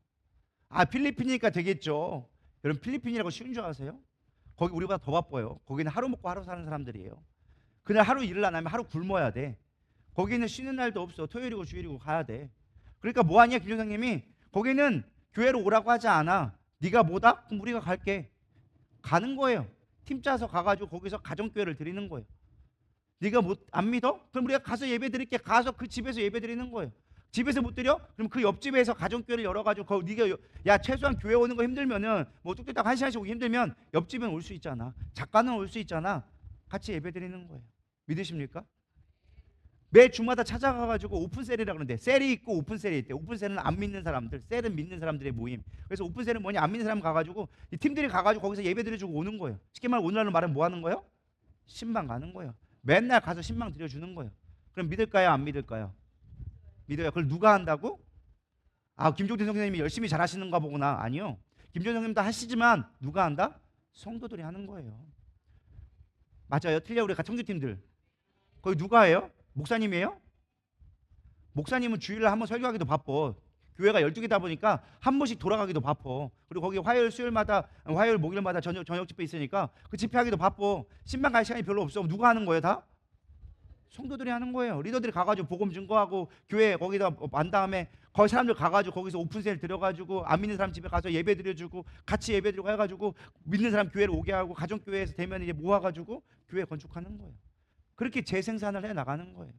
필리핀이니까 되겠죠. 여러분, 필리핀이라고 쉬운 줄 아세요? 거기 우리보다 더 바빠요. 거기는 하루 먹고 하루 사는 사람들이에요. 그냥 하루 일을 안 하면 하루 굶어야 돼. 거기는 쉬는 날도 없어. 토요일이고 주일이고 가야 돼. 그러니까 뭐하냐, 김종상님이 거기는 교회로 오라고 하지 않아. 네가 뭐다? 그럼 우리가 갈게. 가는 거예요. 팀 짜서 가가지고 거기서 가정교회를 드리는 거예요. 네가 안 믿어? 그럼 우리가 가서 예배 드릴게. 가서 그 집에서 예배 드리는 거예요. 집에서 못 드려? 그럼 그 옆집에서 가정교회를 열어가지고 네가 최소한 교회 오는 거 힘들면은 뭐 뚝뚝딱 1시간씩 오기 힘들면 옆집은 올 수 있잖아. 작가는 올 수 있잖아. 같이 예배 드리는 거예요. 믿으십니까? 매 주마다 찾아가가지고 오픈셀이라고 그러는데 셀이 있고 오픈셀이 있대. 오픈셀은 안 믿는 사람들, 셀은 믿는 사람들의 모임. 그래서 오픈셀은 뭐냐? 안 믿는 사람 가가지고 이 팀들이 가가지고 거기서 예배 드려주고 오는 거예요. 쉽게 말해 오늘날로 말하면 뭐 하는 거예요? 신방 가는 거예요. 맨날 가서 신방 드려주는 거예요. 그럼 믿을까요? 안 믿을까요? 믿어요. 그걸 누가 한다고? 김종태 선생님이 열심히 잘하시는가 보구나. 아니요. 김종태 선생님도 하시지만 누가 한다? 성도들이 하는 거예요. 맞아요. 틀려. 우리 청주팀들 거기 누가 해요? 목사님이에요? 목사님은 주일날 한 번 설교하기도 바빠. 교회가 12개다 보니까 한 번씩 돌아가기도 바빠. 그리고 거기 화요일, 수요일마다, 화요일, 목요일마다 저녁 집회 있으니까 그 집회하기도 바빠. 신방 갈 시간이 별로 없어. 누가 하는 거예요? 다? 성도들이 하는 거예요. 리더들이 가가지고 복음 증거하고 교회 거기다 만 다음에 거기 사람들 가가지고 거기서 오픈셀 들어가지고 안 믿는 사람 집에 가서 예배 드려주고 같이 예배 드리고 해가지고 믿는 사람 교회를 오게 하고 가정교회에서 되면 이제 모아가지고 교회 건축하는 거예요. 그렇게 재생산을 해 나가는 거예요.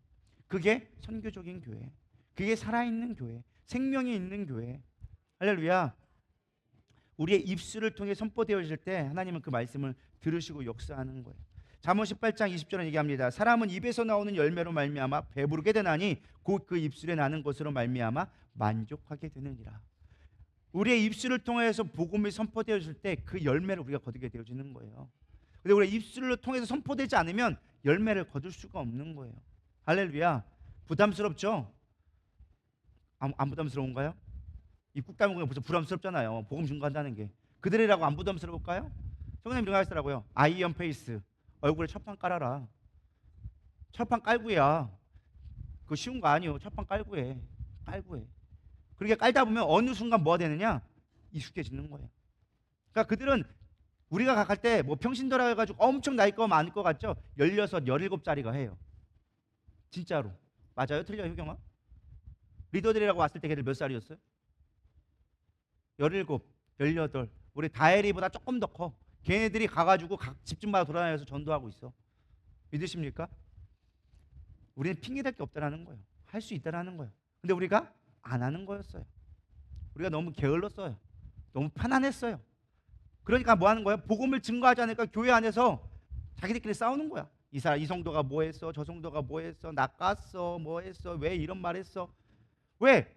그게 선교적인 교회, 그게 살아있는 교회, 생명이 있는 교회. 할렐루야. 우리의 입술을 통해 선포되어질 때 하나님은 그 말씀을 들으시고 역사하는 거예요. 잠언 18장 20절에 얘기합니다. 사람은 입에서 나오는 열매로 말미암아 배부르게 되나니 곧 그 입술에 나는 것으로 말미암아 만족하게 되느니라. 우리의 입술을 통해서 복음이 선포되어질 때 그 열매를 우리가 거두게 되어지는 거예요. 근데 우리 입술을 통해서 선포되지 않으면 열매를 거둘 수가 없는 거예요. 할렐루야. 부담스럽죠? 안 부담스러운가요? 입국 다문가 벌써 부담스럽잖아요. 복음 증거한다는 게. 그들이라고 안 부담스러울까요? 성령님 이런 거 하시더라고요. 아이언 페이스. 얼굴에 철판 깔아라. 철판 깔고야. 그거 쉬운 거 아니에요. 철판 깔고 해. 그렇게 깔다 보면 어느 순간 뭐가 되느냐? 익숙해지는 거예요. 그러니까 그들은 우리가 갈 때 뭐 평신도라 해가지고 엄청 나이 거 많을 것 같죠? 16, 17짜리가 해요. 진짜로. 맞아요? 틀려요, 효경아? 리더들이라고 왔을 때 걔들 몇 살이었어요? 17, 18. 우리 다혜리보다 조금 더 커. 걔네들이 가가지고 각 집집마다 돌아다녀서 전도하고 있어. 믿으십니까? 우리는 핑계댈 게 없다라는 거예요. 할 수 있다라는 거예요. 근데 우리가 안 하는 거였어요. 우리가 너무 게을렀어요. 너무 편안했어요. 그러니까 뭐 하는 거예요? 복음을 증거하지 않으니까 교회 안에서 자기들끼리 싸우는 거야. 이 성도가 뭐 했어? 저 성도가 뭐 했어? 나 깠어? 뭐 했어? 왜 이런 말 했어? 왜?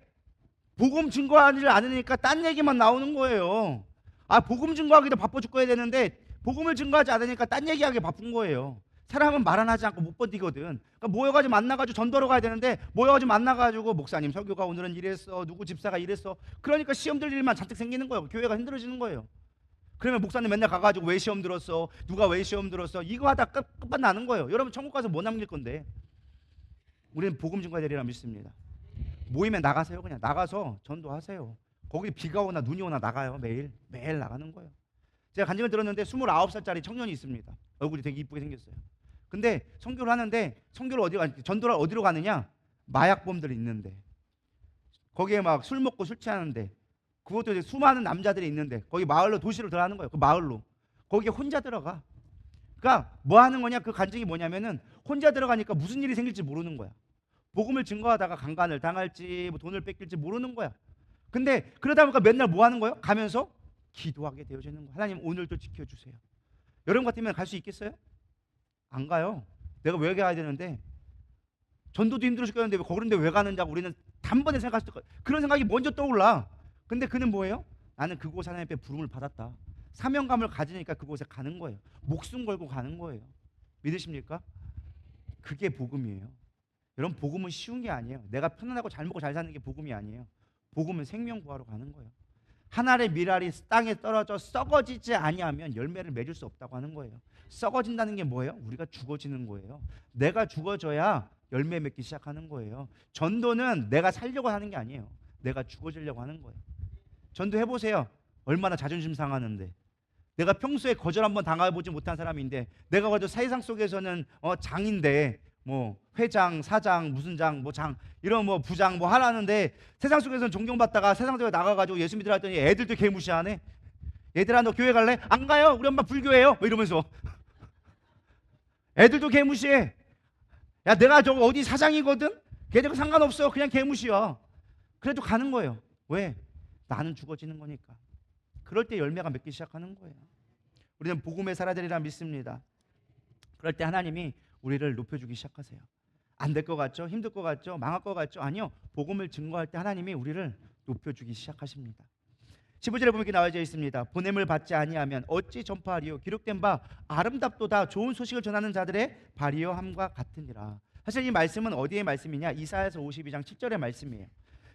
복음 증거하지 않으니까 딴 얘기만 나오는 거예요. 아, 복음 증거하기도 바빠 죽어야 되는데 복음을 증거하지 않으니까 딴 얘기하기 바쁜 거예요. 사람은 말 안 하지 않고 못 버티거든. 그러니까 모여가지고 만나가지고 전도로 가야 되는데 모여가지고 만나가지고 목사님 설교가 오늘은 이랬어, 누구 집사가 이랬어. 그러니까 시험 들 일만 잔뜩 생기는 거예요. 교회가 힘들어지는 거예요. 그러면 목사님 맨날 가가지고 왜 시험 들었어, 누가 왜 시험 들었어, 이거 하다 끝만 나는 거예요. 여러분 천국 가서 뭐 남길 건데. 우리는 복음 증거해야 되리라 믿습니다. 모이면 나가세요. 그냥 나가서 전도하세요. 거기 비가 오나 눈이 오나 나가요. 매일 나가는 거예요. 제가 간증을 들었는데 29살짜리 청년이 있습니다. 얼굴이 되게 이쁘게 생겼어요. 근데 선교를 하는데 선교를 전도를 어디로 가느냐? 마약범들이 있는데 거기에 막 술 먹고 술 취하는데 그것도 이제 수많은 남자들이 있는데 거기 마을로 도시로 들어가는 거예요. 그 마을로 거기에 혼자 들어가. 그러니까 뭐 하는 거냐? 그 간증이 뭐냐면은 혼자 들어가니까 무슨 일이 생길지 모르는 거야. 복음을 증거하다가 강간을 당할지 뭐 돈을 뺏길지 모르는 거야. 근데 그러다 보니까 맨날 뭐 하는 거예요? 가면서 기도하게 되어지는 거예요. 하나님 오늘도 지켜주세요. 여러분 같으면 갈 수 있겠어요? 안 가요. 내가 왜 가야 되는데? 전도도 힘들어 죽겠는데 그런데 왜 가는지 우리는 단번에 생각했을 거예요. 그런 생각이 먼저 떠올라. 근데 그는 뭐예요? 나는 그곳 하나님 앞에 부름을 받았다. 사명감을 가지니까 그곳에 가는 거예요. 목숨 걸고 가는 거예요. 믿으십니까? 그게 복음이에요. 여러분 복음은 쉬운 게 아니에요. 내가 편안하고 잘 먹고 잘 사는 게 복음이 아니에요. 복음은 생명 구하러 가는 거예요. 한 알의 밀알이 땅에 떨어져 썩어지지 아니하면 열매를 맺을 수 없다고 하는 거예요. 썩어진다는 게 뭐예요? 우리가 죽어지는 거예요. 내가 죽어져야 열매 맺기 시작하는 거예요. 전도는 내가 살려고 하는 게 아니에요. 내가 죽어지려고 하는 거예요. 전도 해보세요. 얼마나 자존심 상하는데. 내가 평소에 거절 한번 당해보지 못한 사람인데 내가 그래도 세상 속에서는 장인데 뭐 회장, 사장, 무슨 장, 뭐 장 이런 뭐 부장 뭐 하라는데 세상 속에서는 존경받다가 세상 속에 나가가지고 예수 믿으라 했더니 애들도 개무시하네. 얘들아 너 교회 갈래? 안 가요. 우리 엄마 불교예요. 뭐 이러면서 애들도 개무시해. 야 내가 저거 어디 사장이거든. 걔들과 상관없어. 그냥 개무시야. 그래도 가는 거예요. 왜? 나는 죽어지는 거니까. 그럴 때 열매가 맺기 시작하는 거예요. 우리는 복음의 살아야 되리라 믿습니다. 그럴 때 하나님이 우리를 높여주기 시작하세요. 안 될 것 같죠? 힘들 것 같죠? 망할 것 같죠? 아니요. 복음을 증거할 때 하나님이 우리를 높여주기 시작하십니다. 15절에 보면 이렇게 나와져 있습니다. 보냄을 받지 아니하면 어찌 전파하리요? 기록된 바 아름답도다 좋은 소식을 전하는 자들의 발이요 함과 같으니라. 사실 이 말씀은 어디의 말씀이냐? 이사야서 52장 7절의 말씀이에요.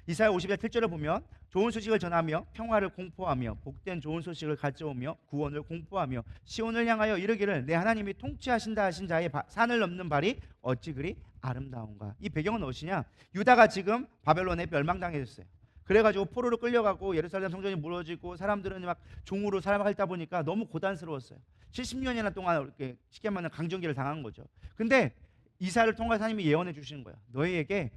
이사야 52장 7절에 보면 좋은 소식을 전하며 평화를 공포하며 복된 좋은 소식을 가져오며 구원을 공포하며 시온을 향하여 이르기를 내 하나님이 통치하신다 하신 자의 산을 넘는 발이 어찌 그리 아름다운가. 이 배경은 무엇이냐? 유다가 지금 바벨론에 멸망당했어요. 그래가지고 포로로 끌려가고 예루살렘 성전이 무너지고 사람들은 막 종으로 살아가다 보니까 너무 고단스러웠어요. 70년이나 동안 이렇게 쉽게 말하면 강정기를 당한 거죠. 근데 이사야를 통해서 하나님이 예언해 주시는 거야. 너희에게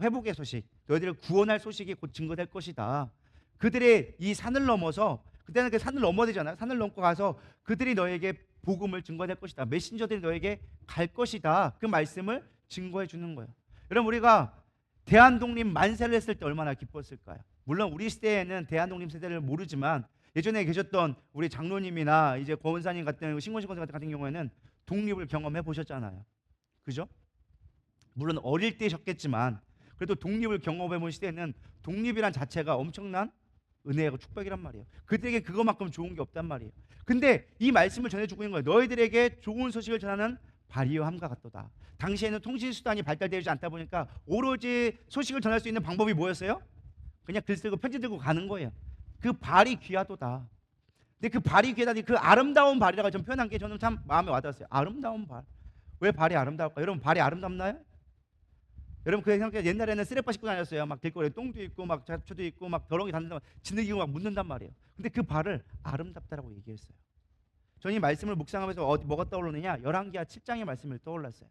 회복의 소식, 너희들을 구원할 소식이 곧 증거될 것이다. 그들의 이 산을 넘어서 그때는 그 산을 넘어야 되잖아요. 산을 넘고 가서 그들이 너에게 복음을 증거될 것이다. 메신저들이 너에게 갈 것이다. 그 말씀을 증거해 주는 거예요. 여러분 우리가 대한독립 만세를 했을 때 얼마나 기뻤을까요? 물론 우리 시대에는 대한독립 세대를 모르지만 예전에 계셨던 우리 장로님이나 이제 고원사님 같은 신권식 권사 같은 경우에는 독립을 경험해 보셨잖아요. 그죠? 물론 어릴 때셨겠지만 그래도 독립을 경험해 본 시대에는 독립이란 자체가 엄청난 은혜하고 축복이란 말이에요. 그들에게 그것만큼 좋은 게 없단 말이에요. 근데 이 말씀을 전해주고 있는 거예요. 너희들에게 좋은 소식을 전하는 발이요 함과 같도다. 당시에는 통신수단이 발달되지 않다 보니까 오로지 소식을 전할 수 있는 방법이 뭐였어요? 그냥 글 쓰고 편지 들고 가는 거예요. 그 발이 귀하도다. 근데 그 발이 귀하다니 그 아름다운 발이라고 좀 표현한 게 저는 참 마음에 와닿았어요. 아름다운 발. 왜 발이 아름다울까? 여러분 발이 아름답나요? 여러분 그 생각해 옛날에는 쓰레빠 신고 다녔어요. 막 길거리에 똥도 있고 막 잡초도 있고 막 더러기 닿는다 진흙이고 막 묻는단 말이에요. 근데 그 발을 아름답다라고 얘기했어요. 저는 이 말씀을 묵상하면서 뭐가 떠오르느냐, 열왕기하 7장의 말씀을 떠올랐어요.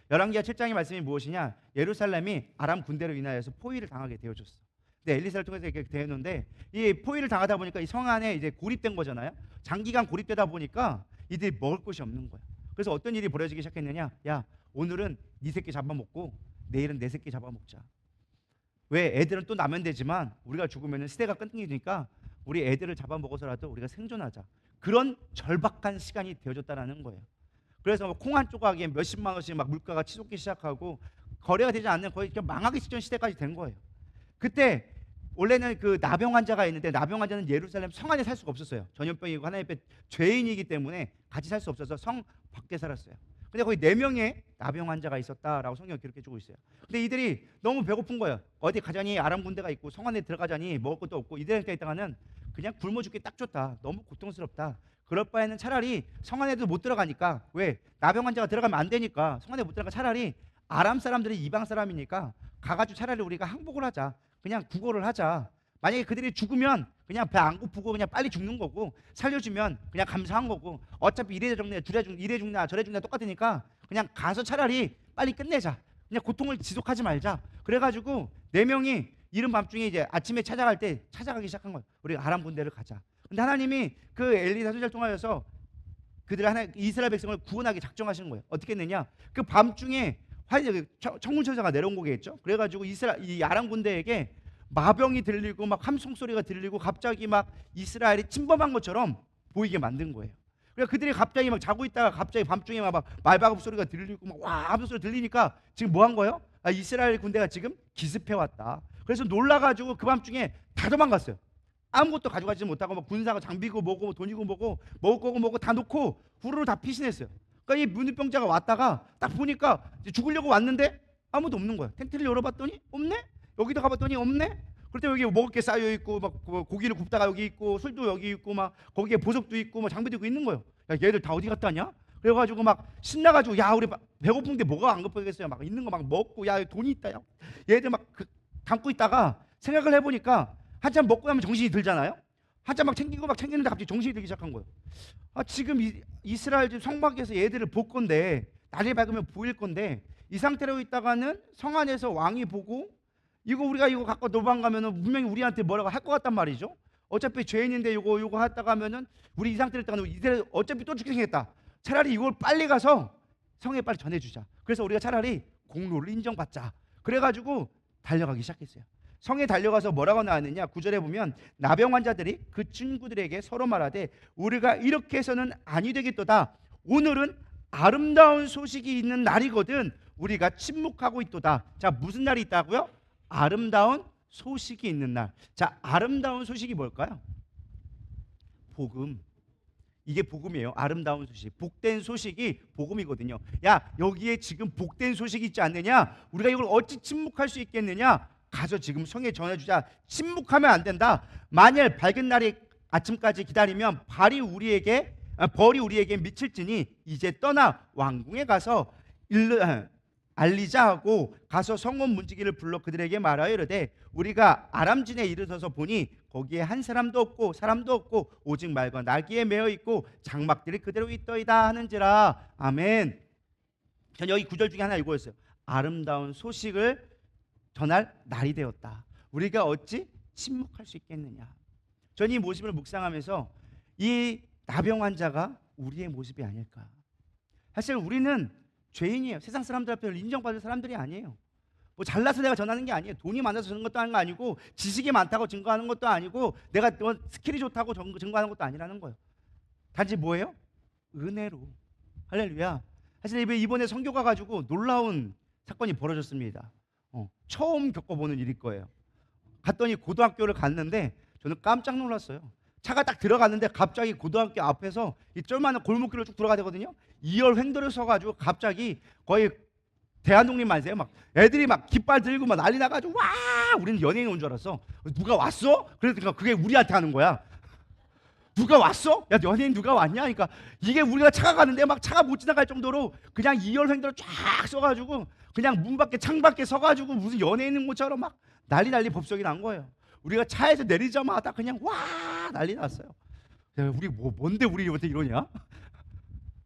열왕기하 7장의 말씀이 무엇이냐, 예루살렘이 아람 군대로 인하여서 포위를 당하게 되어졌어. 근데 엘리사를 통해서 이렇게 되었는데, 이 포위를 당하다 보니까 이 성 안에 이제 고립된 거잖아요. 장기간 고립되다 보니까 이들이 먹을 것이 없는 거야. 그래서 어떤 일이 벌어지기 시작했느냐, 야, 오늘은 네 새끼 잡아먹고 내일은 내 새끼 잡아먹자. 왜? 애들은 또 나면 되지만 우리가 죽으면 시대가 끊기니까 우리 애들을 잡아먹어서라도 우리가 생존하자. 그런 절박한 시간이 되어졌다라는 거예요. 그래서 콩 한 조각에 몇십만 원씩 막 물가가 치솟기 시작하고 거래가 되지 않는 거의 망하기 직전 시대까지 된 거예요. 그때 원래는 그 나병 환자가 있는데, 나병 환자는 예루살렘 성 안에 살 수가 없었어요. 전염병이고 하나님 앞에 죄인이기 때문에 같이 살 수 없어서 성 밖에 살았어요. 근데 거의 4명의 나병 환자가 있었다라고 성경이 기록해주고 있어요. 근데 이들이 너무 배고픈 거예요. 어디 가자니 아람 군대가 있고 성 안에 들어가자니 먹을 것도 없고, 이들한테 있다가는 그냥 굶어 죽기 딱 좋다. 너무 고통스럽다. 그럴 바에는 차라리 성 안에도 못 들어가니까, 왜? 나병 환자가 들어가면 안 되니까 성 안에 못 들어가. 차라리 아람 사람들이 이방 사람이니까 가가지고 차라리 우리가 항복을 하자. 그냥 구걸을 하자. 만약에 그들이 죽으면 그냥 배 안 고프고 그냥 빨리 죽는 거고, 살려주면 그냥 감사한 거고, 어차피 이래 죽냐 이래 죽냐 저래 죽냐 똑같으니까 그냥 가서 차라리 빨리 끝내자. 그냥 고통을 지속하지 말자. 그래가지고 4명이 이른 밤중에 이제 아침에 찾아가기 시작한 거예요. 우리 아람 군대를 가자. 근데 하나님이 그 엘리사 선지자를 통하여서 그들 이스라엘 백성을 구원하기 작정하시는 거예요. 어떻게 했느냐? 그 밤중에 천군천사가 내려온 거겠죠. 그래가지고 이 아람 군대에게 마병이 들리고 막 함성 소리가 들리고 갑자기 막 이스라엘이 침범한 것처럼 보이게 만든 거예요. 그러니까 그들이 갑자기 막 자고 있다가 갑자기 밤중에 막 말박업 소리가 들리고 막 와 하면서 소리 들리니까 지금 뭐 한 거예요? 이스라엘 군대가 지금 기습해 왔다. 그래서 놀라가지고 그 밤중에 다 도망갔어요. 아무것도 가져가지 못하고 막 군사가 장비고 뭐고 돈이고 뭐고 먹을 거고 뭐고 다 놓고 후루루 다 피신했어요. 그러니까 이 문병자가 왔다가 딱 보니까 죽으려고 왔는데 아무도 없는 거야. 텐트를 열어봤더니 없네. 여기도 가봤더니 없네. 그럴 때 여기 먹을 게 쌓여 있고 막 고기를 굽다가 여기 있고 술도 여기 있고 막 거기에 보석도 있고 막 장비도 있고 있는 거예요. 야, 얘들 다 어디 갔다냐? 그래가지고 막 신나가지고, 야, 우리 배고픈데 뭐가 안 고프겠어요? 막 있는 거 막 먹고, 야, 돈이 있다. 야. 얘들 막 담고 있다가 생각을 해보니까 한참 먹고 나면 정신이 들잖아요. 한참 막 챙기고 막 챙기는데 갑자기 정신이 들기 시작한 거예요. 지금 이스라엘 집 성막에서 얘들을 볼 건데, 날이 밝으면 보일 건데, 이 상태로 있다가는 성 안에서 왕이 보고 우리가 이거 갖고 도망가면은 분명히 우리한테 뭐라고 할 것 같단 말이죠. 어차피 죄인인데 요거 했다가 하면은 우리 이 상태로 있다가는 이들 어차피 또 죽게 생겼다. 차라리 이걸 빨리 가서 성에 빨리 전해주자. 그래서 우리가 차라리 공로를 인정받자. 그래가지고 달려가기 시작했어요. 성에 달려가서 뭐라고 나왔느냐? 9절에 보면 나병 환자들이 그 친구들에게 서로 말하되 우리가 이렇게 해서는 아니 되겠도다. 오늘은 아름다운 소식이 있는 날이거든 우리가 침묵하고 있도다. 자, 무슨 날이 있다고요? 아름다운 소식이 있는 날. 자, 아름다운 소식이 뭘까요? 복음. 이게 복음이에요. 아름다운 소식. 복된 소식이 복음이거든요. 야, 여기에 지금 복된 소식이 있지 않느냐? 우리가 이걸 어찌 침묵할 수 있겠느냐? 가서 지금 성에 전해주자. 침묵하면 안 된다. 만일 밝은 날이 아침까지 기다리면 벌이 우리에게 미칠지니 이제 떠나 왕궁에 가서 알리자 하고 가서 성문 문지기를 불러 그들에게 말하여 이르되 우리가 아람진에 이르러서 보니 거기에 한 사람도 없고 사람도 없고 오직 말과 나귀에 매어 있고 장막들이 그대로 있더이다 하는지라. 아멘. 전 여기 9절 중에 하나 읽었어요. 아름다운 소식을 전할 날이 되었다. 우리가 어찌 침묵할 수 있겠느냐. 전 이 모습을 묵상하면서 이 나병 환자가 우리의 모습이 아닐까. 사실 우리는 죄인이에요. 세상 사람들 앞에서 인정받을 사람들이 아니에요. 뭐 잘나서 내가 전하는 게 아니에요. 돈이 많아서 전하는 것도 아니고 지식이 많다고 증거하는 것도 아니고 내가 스킬이 좋다고 증거하는 것도 아니라는 거예요. 단지 뭐예요? 은혜로. 할렐루야. 사실 이번에 선교 가가지고 놀라운 사건이 벌어졌습니다. 처음 겪어보는 일일 거예요. 갔더니 고등학교를 갔는데 저는 깜짝 놀랐어요. 차가 딱 들어갔는데 갑자기 고등학교 앞에서 이 쫄만한 골목길로 쭉 들어가야 되거든요. 2열 횡단을 서가지고 갑자기 거의 대한독립 만세요. 막 애들이 막 깃발 들고 막 난리 나가지고 와! 우리는 연예인 온 줄 알았어. 누가 왔어? 그러니까 그게 우리한테 하는 거야. 누가 왔어? 야, 연예인 누가 왔냐? 그러니까 이게 우리가 차가 가는데 막 차가 못 지나갈 정도로 그냥 2열 횡단을 쫙 서가지고 그냥 문 밖에 창 밖에 서가지고 무슨 연예인 온 것처럼 막 난리 법석이 난 거예요. 우리가 차에서 내리자마자 그냥 와 난리 났어요. 우리 뭔데 우리한테 이러냐?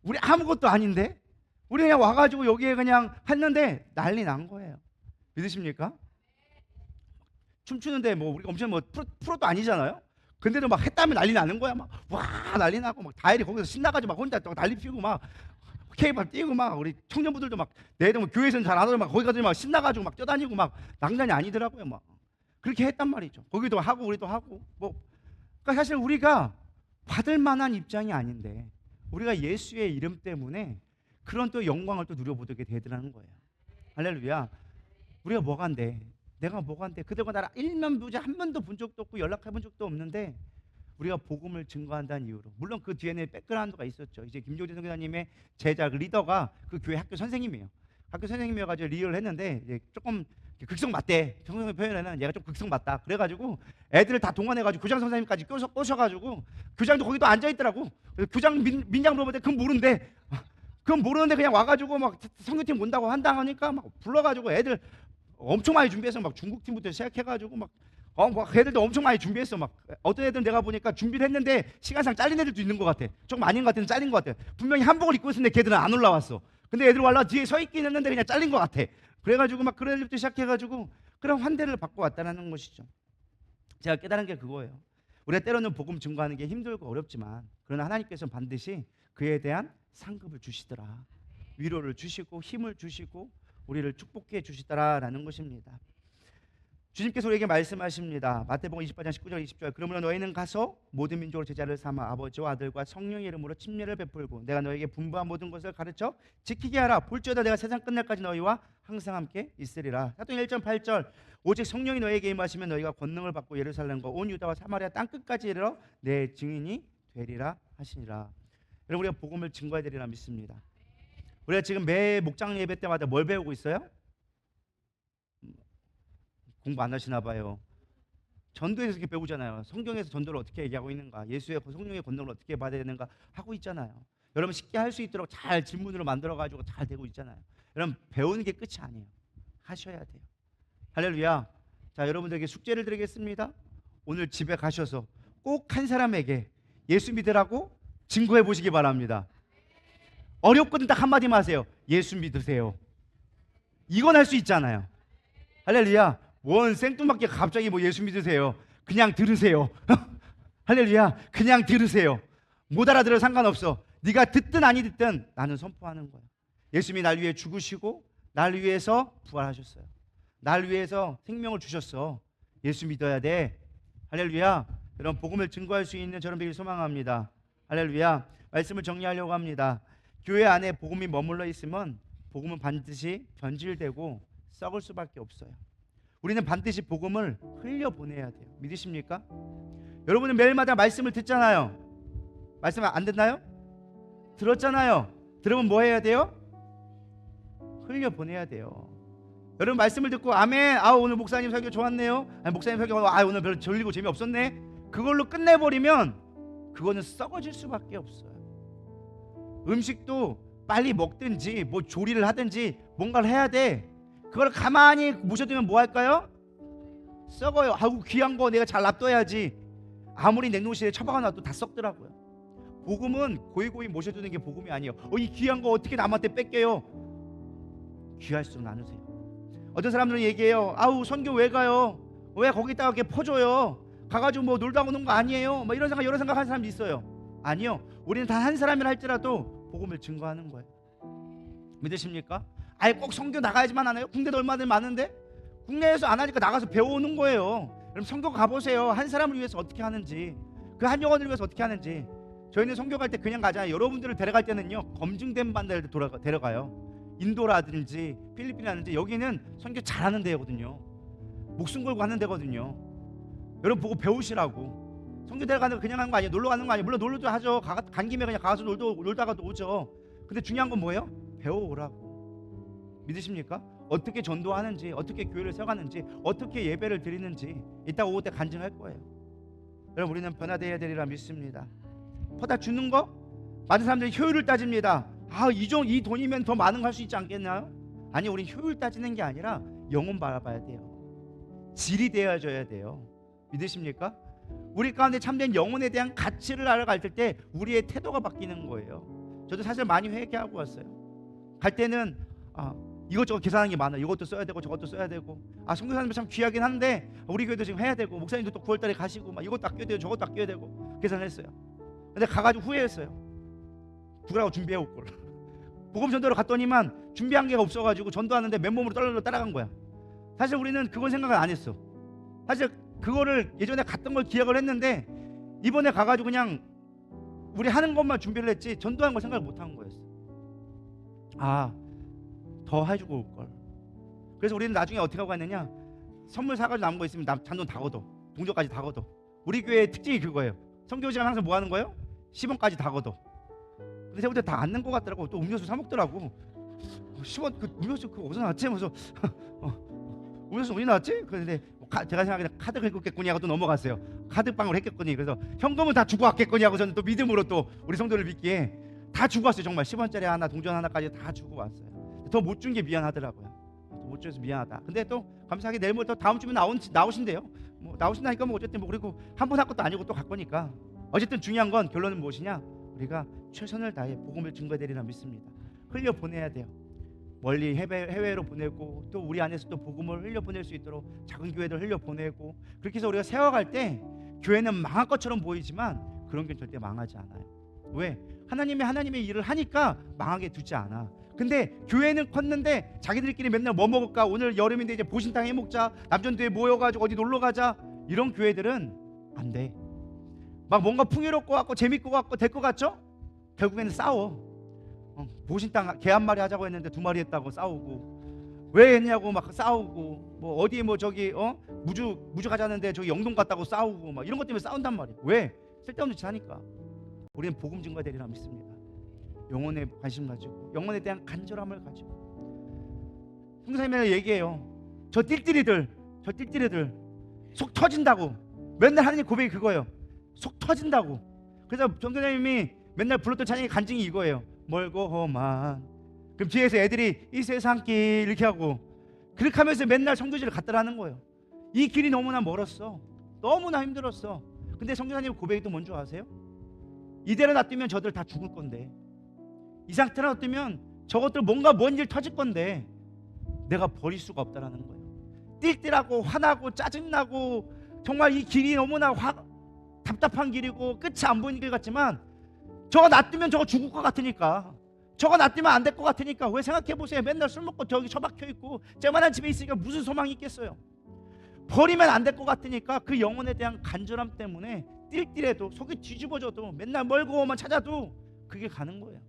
우리 아무것도 아닌데? 우리 그냥 와가지고 여기에 그냥 했는데 난리 난 거예요. 믿으십니까? 춤추는데 뭐 우리가 엄청 뭐 프로도 아니잖아요. 근데도 막 했다면 난리 나는 거야. 막 와 난리 나고 막 다일이 거기서 신나가지고 막 혼자 또 난리 피우고 막 케이팝 뛰고 막 우리 청년분들도 막 내도 뭐 교회에서는 잘 안 하더니 막 거기 가서 막 신나가지고 막 뛰어다니고 막 낭만이 아니더라고요. 막 그렇게 했단 말이죠. 거기도 하고 우리도 하고 뭐 그러니까 사실 우리가 받을 만한 입장이 아닌데 우리가 예수의 이름 때문에 그런 또 영광을 또 누려보게 되더라는 거예요. 할렐루야. 우리가 뭐가 안 돼? 내가 뭐가 안 돼? 그들과 나랑 일면 부지 한 번도 본 적도 없고 연락해 본 적도 없는데 우리가 복음을 증거한다는 이유로 물론 그 뒤에는 백그라운드가 있었죠. 이제 김종진 선교사님의 제자 그 리더가 그 교회 학교 선생님이에요. 학교 선생님이어가지고 리얼을 했는데 이제 조금 극성 맞대. 성경의 표현에는 얘가 좀 극성 맞다. 그래가지고 애들을 다 동원해가지고 교장 선생님까지 꼬셔가지고 교장도 거기도 앉아 있더라고. 그래서 교장 민장 물어볼 때 그건 모른대. 그건 모르는데 그냥 와가지고 막 선교팀 온다고 한다 하니까 막 불러가지고 애들 엄청 많이 준비해서 막 중국팀부터 시작해가지고 막 애들도 엄청 많이 준비했어. 막 어떤 애들 내가 보니까 준비를 했는데 시간상 잘린 애들도 있는 것 같아. 조금 아닌 것 같은데 잘린 것 같아. 분명히 한복을 입고 있었는데 걔들은 안 올라왔어. 근데 애들 올라 뒤에 서 있긴 했는데 그냥 잘린 것 같아. 그래가지고 막 그런 애들부터 시작해가지고 그런 환대를 받고 왔다는 것이죠. 제가 깨달은 게 그거예요. 우리가 때로는 복음 증거하는 게 힘들고 어렵지만 그러나 하나님께서는 반드시 그에 대한 상급을 주시더라. 위로를 주시고 힘을 주시고 우리를 축복해 주시더라라는 것입니다. 주님께서 우리에게 말씀하십니다. 마태복음 28장 19절 20절 그러므로 너희는 가서 모든 민족으로 제자를 삼아 아버지와 아들과 성령의 이름으로 침례를 베풀고 내가 너희에게 분부한 모든 것을 가르쳐 지키게 하라. 볼지어다 내가 세상 끝날까지 너희와 항상 함께 있으리라. 사도행 1.8절 오직 성령이 너희에게 임하시면 너희가 권능을 받고 예루살렘과 온 유다와 사마리아 땅끝까지 이르러 내 증인이 되리라 하시니라. 여러분 우리가 복음을 증거해야 되리라 믿습니다. 우리가 지금 매 목장 예배 때마다 뭘 배우고 있어요? 공부 안 하시나 봐요. 전도에서 이렇게 배우잖아요. 성경에서 전도를 어떻게 얘기하고 있는가, 예수의 성령의 권능을 어떻게 받아야 되는가 하고 있잖아요. 여러분 쉽게 할 수 있도록 잘 질문으로 만들어가지고 잘 되고 있잖아요. 여러분 배우는 게 끝이 아니에요. 하셔야 돼요. 할렐루야. 자, 여러분들에게 숙제를 드리겠습니다. 오늘 집에 가셔서 꼭 한 사람에게 예수 믿으라고 증거해 보시기 바랍니다. 어렵거든 딱 한마디만 하세요. 예수 믿으세요. 이건 할 수 있잖아요. 할렐루야. 뭔 생뚱맞게 갑자기 뭐 예수 믿으세요. 그냥 들으세요. 할렐루야. 그냥 들으세요. 못 알아들어 상관없어. 네가 듣든 아니 듣든 나는 선포하는 거야. 예수님이 날 위해 죽으시고 날 위해서 부활하셨어요. 날 위해서 생명을 주셨어. 예수 믿어야 돼. 할렐루야. 여러분 복음을 증거할 수 있는 저런 되길 소망합니다. 할렐루야. 말씀을 정리하려고 합니다. 교회 안에 복음이 머물러 있으면 복음은 반드시 변질되고 썩을 수밖에 없어요. 우리는 반드시 복음을 흘려보내야 돼요. 믿으십니까? 여러분은 매일마다 말씀을 듣잖아요. 말씀 안 듣나요? 들었잖아요. 들으면 뭐 해야 돼요? 흘려보내야 돼요. 여러분 말씀을 듣고 아멘. 오늘 목사님 설교 좋았네요. 목사님 설교 오늘 별로 졸리고 재미없었네. 그걸로 끝내버리면 그거는 썩어질 수밖에 없어요. 음식도 빨리 먹든지 뭐 조리를 하든지 뭔가를 해야 돼. 그걸 가만히 모셔두면 뭐 할까요? 썩어요. 귀한 거 내가 잘 놔둬야지. 아무리 냉동실에 처박아 놔도 다 썩더라고요. 복음은 고이고이 모셔두는 게 복음이 아니에요. 이 귀한 거 어떻게 남한테 뺏겨요? 귀할수록 나누세요. 어떤 사람들은 얘기해요. 선교 왜 가요? 왜 거기다가 이렇게 퍼줘요? 가가지고 뭐 놀다 오는 거 아니에요? 뭐 이런 생각 여러 생각하는 사람도 있어요. 아니요. 우리는 단 한 사람이라 할지라도 복음을 증거하는 거예요. 믿으십니까? 꼭 성교 나가야지만 하나요? 국내도 얼마나 많은데? 국내에서 안 하니까 나가서 배워오는 거예요. 여러분 성교 가보세요. 한 사람을 위해서 어떻게 하는지, 그 한 영혼을 위해서 어떻게 하는지. 저희는 성교 갈 때 그냥 가잖아요. 여러분들을 데려갈 때는요 검증된 반대를 데려가요. 인도라든지 필리핀이라든지 여기는 성교 잘하는 데거든요. 목숨 걸고 하는 데거든요. 여러분 보고 배우시라고. 성교 데려가는 거 그냥 하는 거 아니에요. 놀러 가는 거 아니에요. 물론 놀러도 하죠. 간 김에 그냥 가서 놀다가도 오죠. 근데 중요한 건 뭐예요? 배워오라고. 믿으십니까? 어떻게 전도하는지, 어떻게 교회를 세워가는지, 어떻게 예배를 드리는지 이따 오후 때 간증할 거예요. 여러분 우리는 변화되어야 되리라 믿습니다. 퍼다 주는 거? 많은 사람들이 효율을 따집니다. 이 돈이면 더 많은 거 할 수 있지 않겠나요? 아니, 우린 효율 따지는 게 아니라 영혼 바라봐야 돼요. 질이 되어져야 돼요. 믿으십니까? 우리 가운데 참된 영혼에 대한 가치를 알아갈 때 우리의 태도가 바뀌는 거예요. 저도 사실 많이 회개하고 왔어요. 갈 때는 이것저것 계산하는 게 많아. 이것도 써야 되고 저것도 써야 되고, 선교사님 참 귀하긴 한데 우리 교회도 지금 해야 되고, 목사님도 또 9월달에 가시고 막 이것도 아껴야 되고 저것도 아껴야 되고 계산했어요. 근데 가가지고 후회했어요. 누구라고 준비해올 걸. 복음 전도로 갔더니만 준비한 게 없어가지고 전도하는데 맨몸으로 떨러 따라간 거야. 사실 우리는 그건 생각을 안 했어. 사실 그거를 예전에 갔던 걸 기억을 했는데 이번에 가가지고 그냥 우리 하는 것만 준비를 했지 전도한 걸 생각을 못 한 거였어. 더 해주고 올 걸. 그래서 우리는 나중에 어떻게 하고 갔느냐, 선물 사가지고 남은 거 있으면 잔돈 다 걷어. 동조까지 다 걷어. 우리 교회의 특징이 그거예요. 선교 시간 항상 뭐 하는 거예요? 10원까지 다 걷어. 근데 제가 볼 때 다 안 낸 것 같더라고. 또 음료수 사 먹더라고. 10원 그 음료수 그거 어디서 나왔지? 그래서 음료수 어디 나왔지? 그런데 제가 생각에 카드 긁었겠거니 하고 또 넘어갔어요. 카드방을 했겠거니. 그래서 현금은 다 주고 왔겠거니 하고 저는 또 믿음으로 또 우리 성도를 믿기에 다 주고 왔어요. 정말 10원짜리 하나, 동전 하나까지 다 주고 왔어요. 더 못 준 게 미안하더라고요. 못 줘서 미안하다. 근데 또 감사하게 내일부터 다음 주면 나오신대요. 뭐 나오신다니까 뭐 어쨌든 뭐 그리고 한 번 할 것도 아니고 또 갈 거니까. 어쨌든 중요한 건 결론은 무엇이냐? 우리가 최선을 다해 복음을 증거되리라 믿습니다. 흘려 보내야 돼요. 멀리 해외로 보내고 또 우리 안에서 또 복음을 흘려 보낼 수 있도록 작은 교회들 흘려 보내고, 그렇게 해서 우리가 세워갈 때 교회는 망할 것처럼 보이지만 그런 게 절대 망하지 않아요. 왜? 하나님의 일을 하니까 망하게 두지 않아. 근데 교회는 컸는데 자기들끼리 맨날 뭐 먹을까, 오늘 여름인데 이제 보신탕 해먹자, 남전도에 모여가지고 어디 놀러가자, 이런 교회들은 안 돼. 막 뭔가 풍요롭고 같고 재밌고 같고 될 것 같죠? 결국에는 싸워. 보신탕 개 한 마리 하자고 했는데 2마리 했다고 싸우고, 왜 했냐고 막 싸우고, 뭐 어디 뭐 저기 무주 가자는데 저기 영동 갔다고 싸우고 막 이런 것 때문에 싸운단 말이에요. 왜? 쓸데없는 짓 하니까. 우리는 복음 증거되리라 믿습니다. 영혼에 관심 가지고, 영혼에 대한 간절함을 가지고. 선생님이 얘기해요. 저 띨띨이들 속 터진다고. 맨날 하는 고백이 그거예요. 속 터진다고. 그래서 정교사님이 맨날 불렀던 찬양의 간증이 이거예요. 멀고만. 그럼 뒤에서 애들이 이 세상길 이렇게 하고, 그렇게 하면서 맨날 성교지를 갔다라는 거예요. 이 길이 너무나 멀었어. 너무나 힘들었어. 근데 성교사님 고백이 또 뭔지 아세요? 이대로 놔두면 저들 다 죽을 건데, 이 상태로 놔두면 저것들 뭔가 뭔 일 터질 건데 내가 버릴 수가 없다라는 거예요. 띨띨하고 화나고 짜증나고 정말 이 길이 너무나 답답한 길이고 끝이 안 보이는 길 같지만, 저거 놔두면 저거 죽을 것 같으니까, 저거 놔두면 안 될 것 같으니까. 왜? 생각해보세요. 맨날 술 먹고 저기 처박혀 있고 쟤만한 집에 있으니까 무슨 소망이 있겠어요. 버리면 안 될 것 같으니까 그 영혼에 대한 간절함 때문에 띨띨해도 속이 뒤집어져도 맨날 멀고만 찾아도 그게 가는 거예요.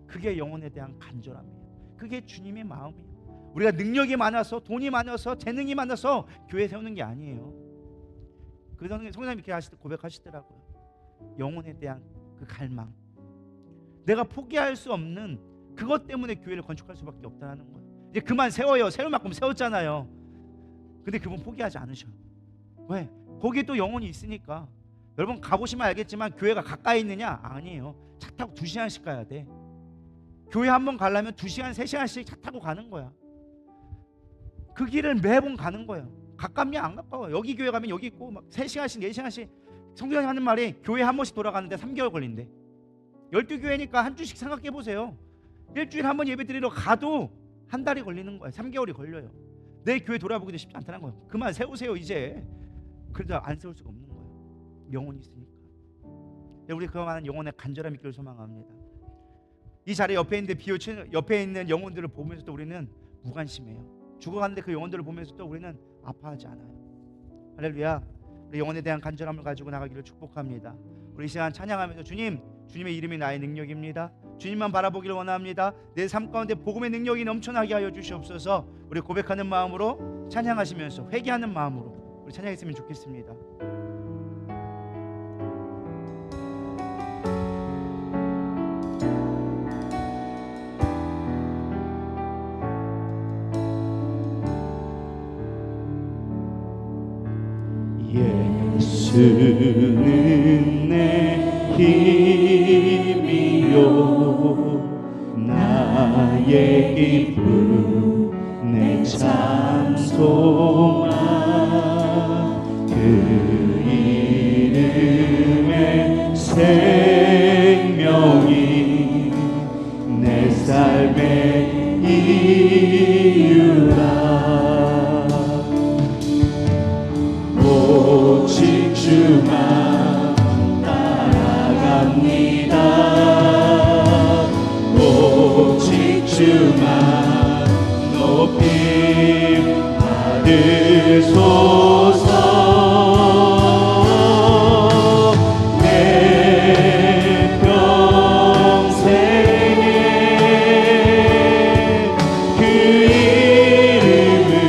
그게 영혼에 대한 간절함이에요. 그게 주님의 마음이에요. 우리가 능력이 많아서, 돈이 많아서, 재능이 많아서 교회 세우는 게 아니에요. 그래서 성사님 이렇게 고백하시더라고요. 영혼에 대한 그 갈망, 내가 포기할 수 없는 그것 때문에 교회를 건축할 수밖에 없다는 거예요. 이제 그만 세워요. 세울 만큼 세웠잖아요. 근데 그분 포기하지 않으셔. 왜? 거기에 또 영혼이 있으니까. 여러분 가보시면 알겠지만 교회가 가까이 있느냐? 아니에요. 차 타고 2시간씩 가야 돼. 교회 한 번 가려면 2시간, 3시간씩 차 타고 가는 거야. 그 길을 매번 가는 거예요. 가깝냐? 안 가까워. 여기 교회 가면 여기 있고 막 3시간씩, 4시간씩. 성교사님 하는 말이 교회 한 번씩 돌아가는데 3개월 걸린대. 12교회니까 한 주씩 생각해 보세요. 일주일에 한 번 예배 드리러 가도 한 달이 걸리는 거예요. 3개월이 걸려요. 내 교회 돌아보기도 쉽지 않다는 거예요. 그만 세우세요 이제. 그래도 안 세울 수가 없는 거예요. 영혼이 있으니까. 우리 그만한 영혼의 간절함이 있기를 소망합니다. 이 자리 옆에 있는 영혼들을 보면서도 우리는 무관심해요. 죽어가는데 그 영혼들을 보면서도 우리는 아파하지 않아요. 할렐루야. 우리 영혼에 대한 간절함을 가지고 나가기를 축복합니다. 우리 이 시간 찬양하면서 주님의 이름이 나의 능력입니다. 주님만 바라보기를 원합니다. 내 삶 가운데 복음의 능력이 넘쳐나게 하여 주시옵소서. 우리 고백하는 마음으로 찬양하시면서 회개하는 마음으로 우리 찬양했으면 좋겠습니다. 예수는 내 힘이요 나의 기쁨 내 참 소망 그 주만 따라갑니다. 오직 주만 높이 받으소서. 내 평생에 그 이름은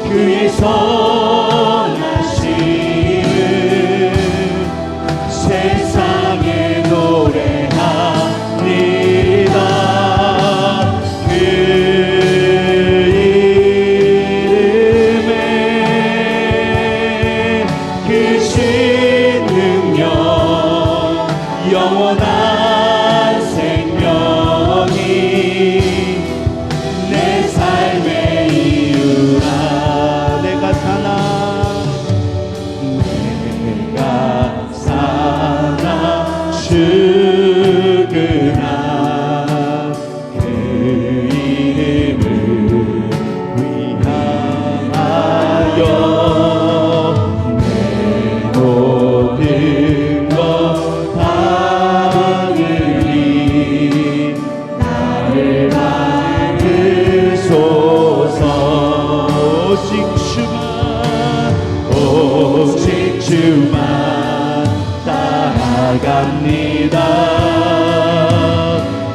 그의 선하심을 세상에 노래합니다. 그 이름에 그 신 능력 영원한 생명이 내 삶의 이유라. 내가 사나 죽으나 그 이름을 위하여 내 모든 것 받으리. 나를 받으소서. 오직 주만 따라갑니다.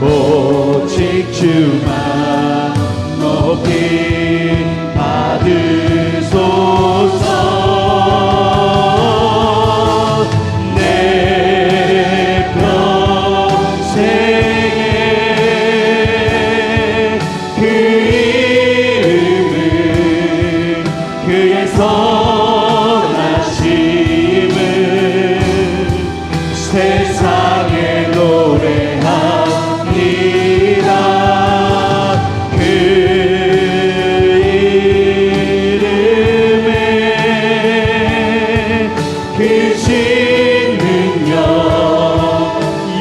오직 주만 높이 받으소서. 내 평생에 그 이름은 그의 선하심을 세상에 노래합니다. 그 이름에 그 신 능력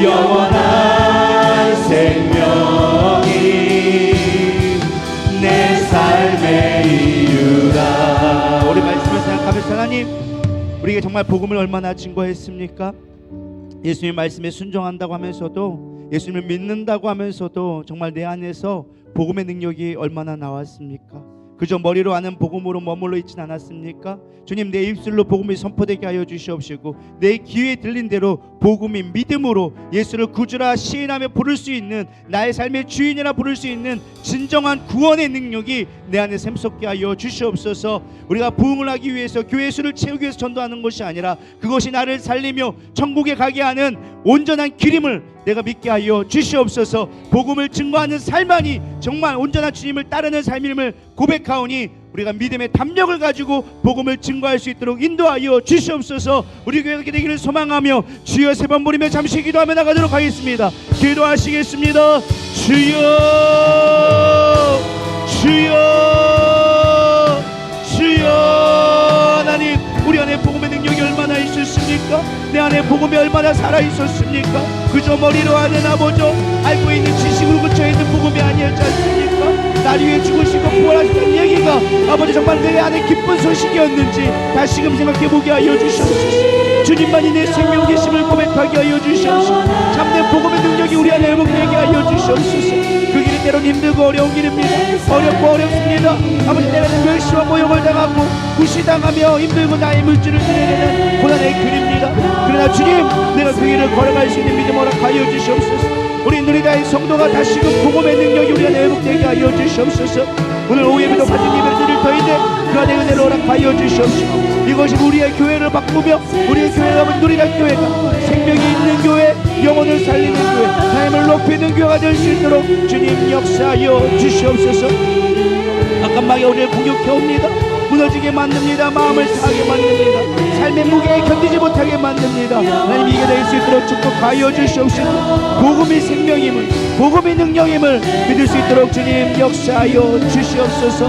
영원한 생명이 내 삶의 이유라. 우리 말씀을 생각하면서 하나님, 우리에게 정말 복음을 얼마나 증거했습니까? 예수님 말씀에 순종한다고 하면서도, 예수님을 믿는다고 하면서도 정말 내 안에서 복음의 능력이 얼마나 나왔습니까? 그저 머리로 아는 복음으로 머물러 있진 않았습니까? 주님, 내 입술로 복음이 선포되게 하여 주시옵시고, 내 귀에 들린 대로 복음이 믿음으로 예수를 구주라 시인하며 부를 수 있는, 나의 삶의 주인이라 부를 수 있는 진정한 구원의 능력이 내 안에 샘솟게 하여 주시옵소서. 우리가 부흥을 하기 위해서, 교회 수를 채우기 위해서 전도하는 것이 아니라 그것이 나를 살리며 천국에 가게 하는 온전한 길임을 내가 믿게 하여 주시옵소서. 복음을 증거하는 삶만이 정말 온전한 주님을 따르는 삶임을 고백하오니 우리가 믿음의 담력을 가지고 복음을 증거할 수 있도록 인도하여 주시옵소서. 우리 교회가 되기를 소망하며 주여 세 번 부르며 잠시 기도하며 나가도록 하겠습니다. 기도하시겠습니다. 주여, 주여, 주여. 하나님, 우리 안에 복음의 능력이 얼마나 있었습니까? 내 안에 복음이 얼마나 살아있었습니까? 그저 머리로 아는 아버지, 알고 있는 지식으로 그쳐있는 복음이 아니었지 않습니까? 날 위해 죽으시고 부활하셨다는 얘기가 아버지 정말 내 안에 기쁜 소식이었는지 다시금 생각해보게 하여 주시옵소서. 주님만이 내 생명 되심을 고백하게 하여 주시옵소서. 참된 복음의 능력이 우리 안에 회복되게 하여 주시옵소서. 그 길은 때론 힘들고 어려운 길입니다. 어렵고 어렵습니다. 아버지, 내가 멸시와 모욕을 당하고 무시당하며 힘들고 나의 물질을 드려내는 고난의 길입니다. 그러나 주님, 내가 그 길을 걸어갈 수 있는 믿음 허락하여 주시옵소서. 우리 누리다의 성도가 다시금 복음의 능력이 우리 안에 회복되게 하여 주시옵소서. 오늘 오후 예배도 받은 예배를 드릴 터인데 그 안에 은혜를 허락하여 주시옵소서. 이것이 우리의 교회를 바꾸며 우리의 교회가 누리다 교회가 생명이 있는 교회, 영혼을 살리는 교회, 하나님을 높이는 교회가 될 수 있도록 주님 역사하여 주시옵소서. 악한 우리를 공격해옵니다. 무너지게 만듭니다. 마음을 상하게 만듭니다. 삶의 무게에 견디지 못하게 만듭니다. 하나님, 이게 될 수 있도록 축복하여 주시옵소서. 복음이 생명임을, 복음이 능력임을 믿을 수 있도록 주님 역사하여 주시옵소서.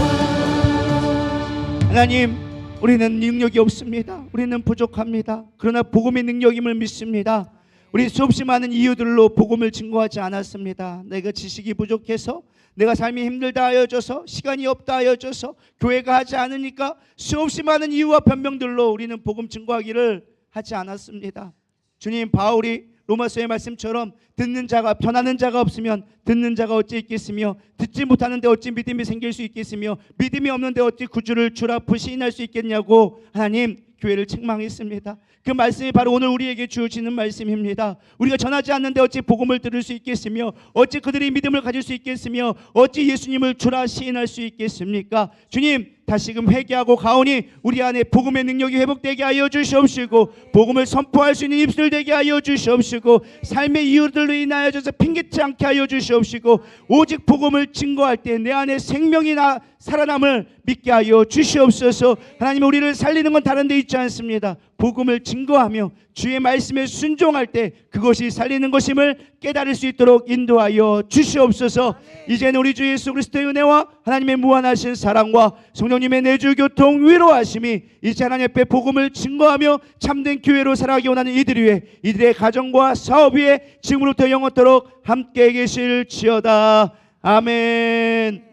하나님, 우리는 능력이 없습니다. 우리는 부족합니다. 그러나 복음의 능력임을 믿습니다. 우리 수없이 많은 이유들로 복음을 증거하지 않았습니다. 내가 지식이 부족해서, 내가 삶이 힘들다 하여져서, 시간이 없다 하여져서, 교회가 하지 않으니까 수없이 많은 이유와 변명들로 우리는 복음 증거하기를 하지 않았습니다. 주님, 바울이 로마서의 말씀처럼 듣는 자가, 변하는 자가 없으면 듣는 자가 어찌 있겠으며, 듣지 못하는데 어찌 믿음이 생길 수 있겠으며, 믿음이 없는데 어찌 구주를 주라 부시인할 수 있겠냐고 하나님 교회를 책망했습니다. 그 말씀이 바로 오늘 우리에게 주어지는 말씀입니다. 우리가 전하지 않는데 어찌 복음을 들을 수 있겠으며, 어찌 그들이 믿음을 가질 수 있겠으며, 어찌 예수님을 주라 시인할 수 있겠습니까? 주님, 다시금 회개하고 가오니 우리 안에 복음의 능력이 회복되게 하여 주시옵시고, 복음을 선포할 수 있는 입술 되게 하여 주시옵시고, 삶의 이유들로 인하여져서 핑계치 않게 하여 주시옵시고, 오직 복음을 증거할 때 내 안에 생명이 살아남을 믿게 하여 주시옵소서. 하나님, 우리를 살리는 건 다른 데 있지 않습니다. 복음을 증거하며 주의 말씀에 순종할 때 그것이 살리는 것임을 깨달을 수 있도록 인도하여 주시옵소서. 이제는 우리 주 예수 그리스도의 은혜와 하나님의 무한하신 사랑과 성령님의 내주 교통 위로하심이 이제 하나님 앞에 복음을 증거하며 참된 교회로 살아가기 원하는 이들 위해, 이들의 가정과 사업 위에 지금부터 영원토록 함께 계실지어다. 아멘.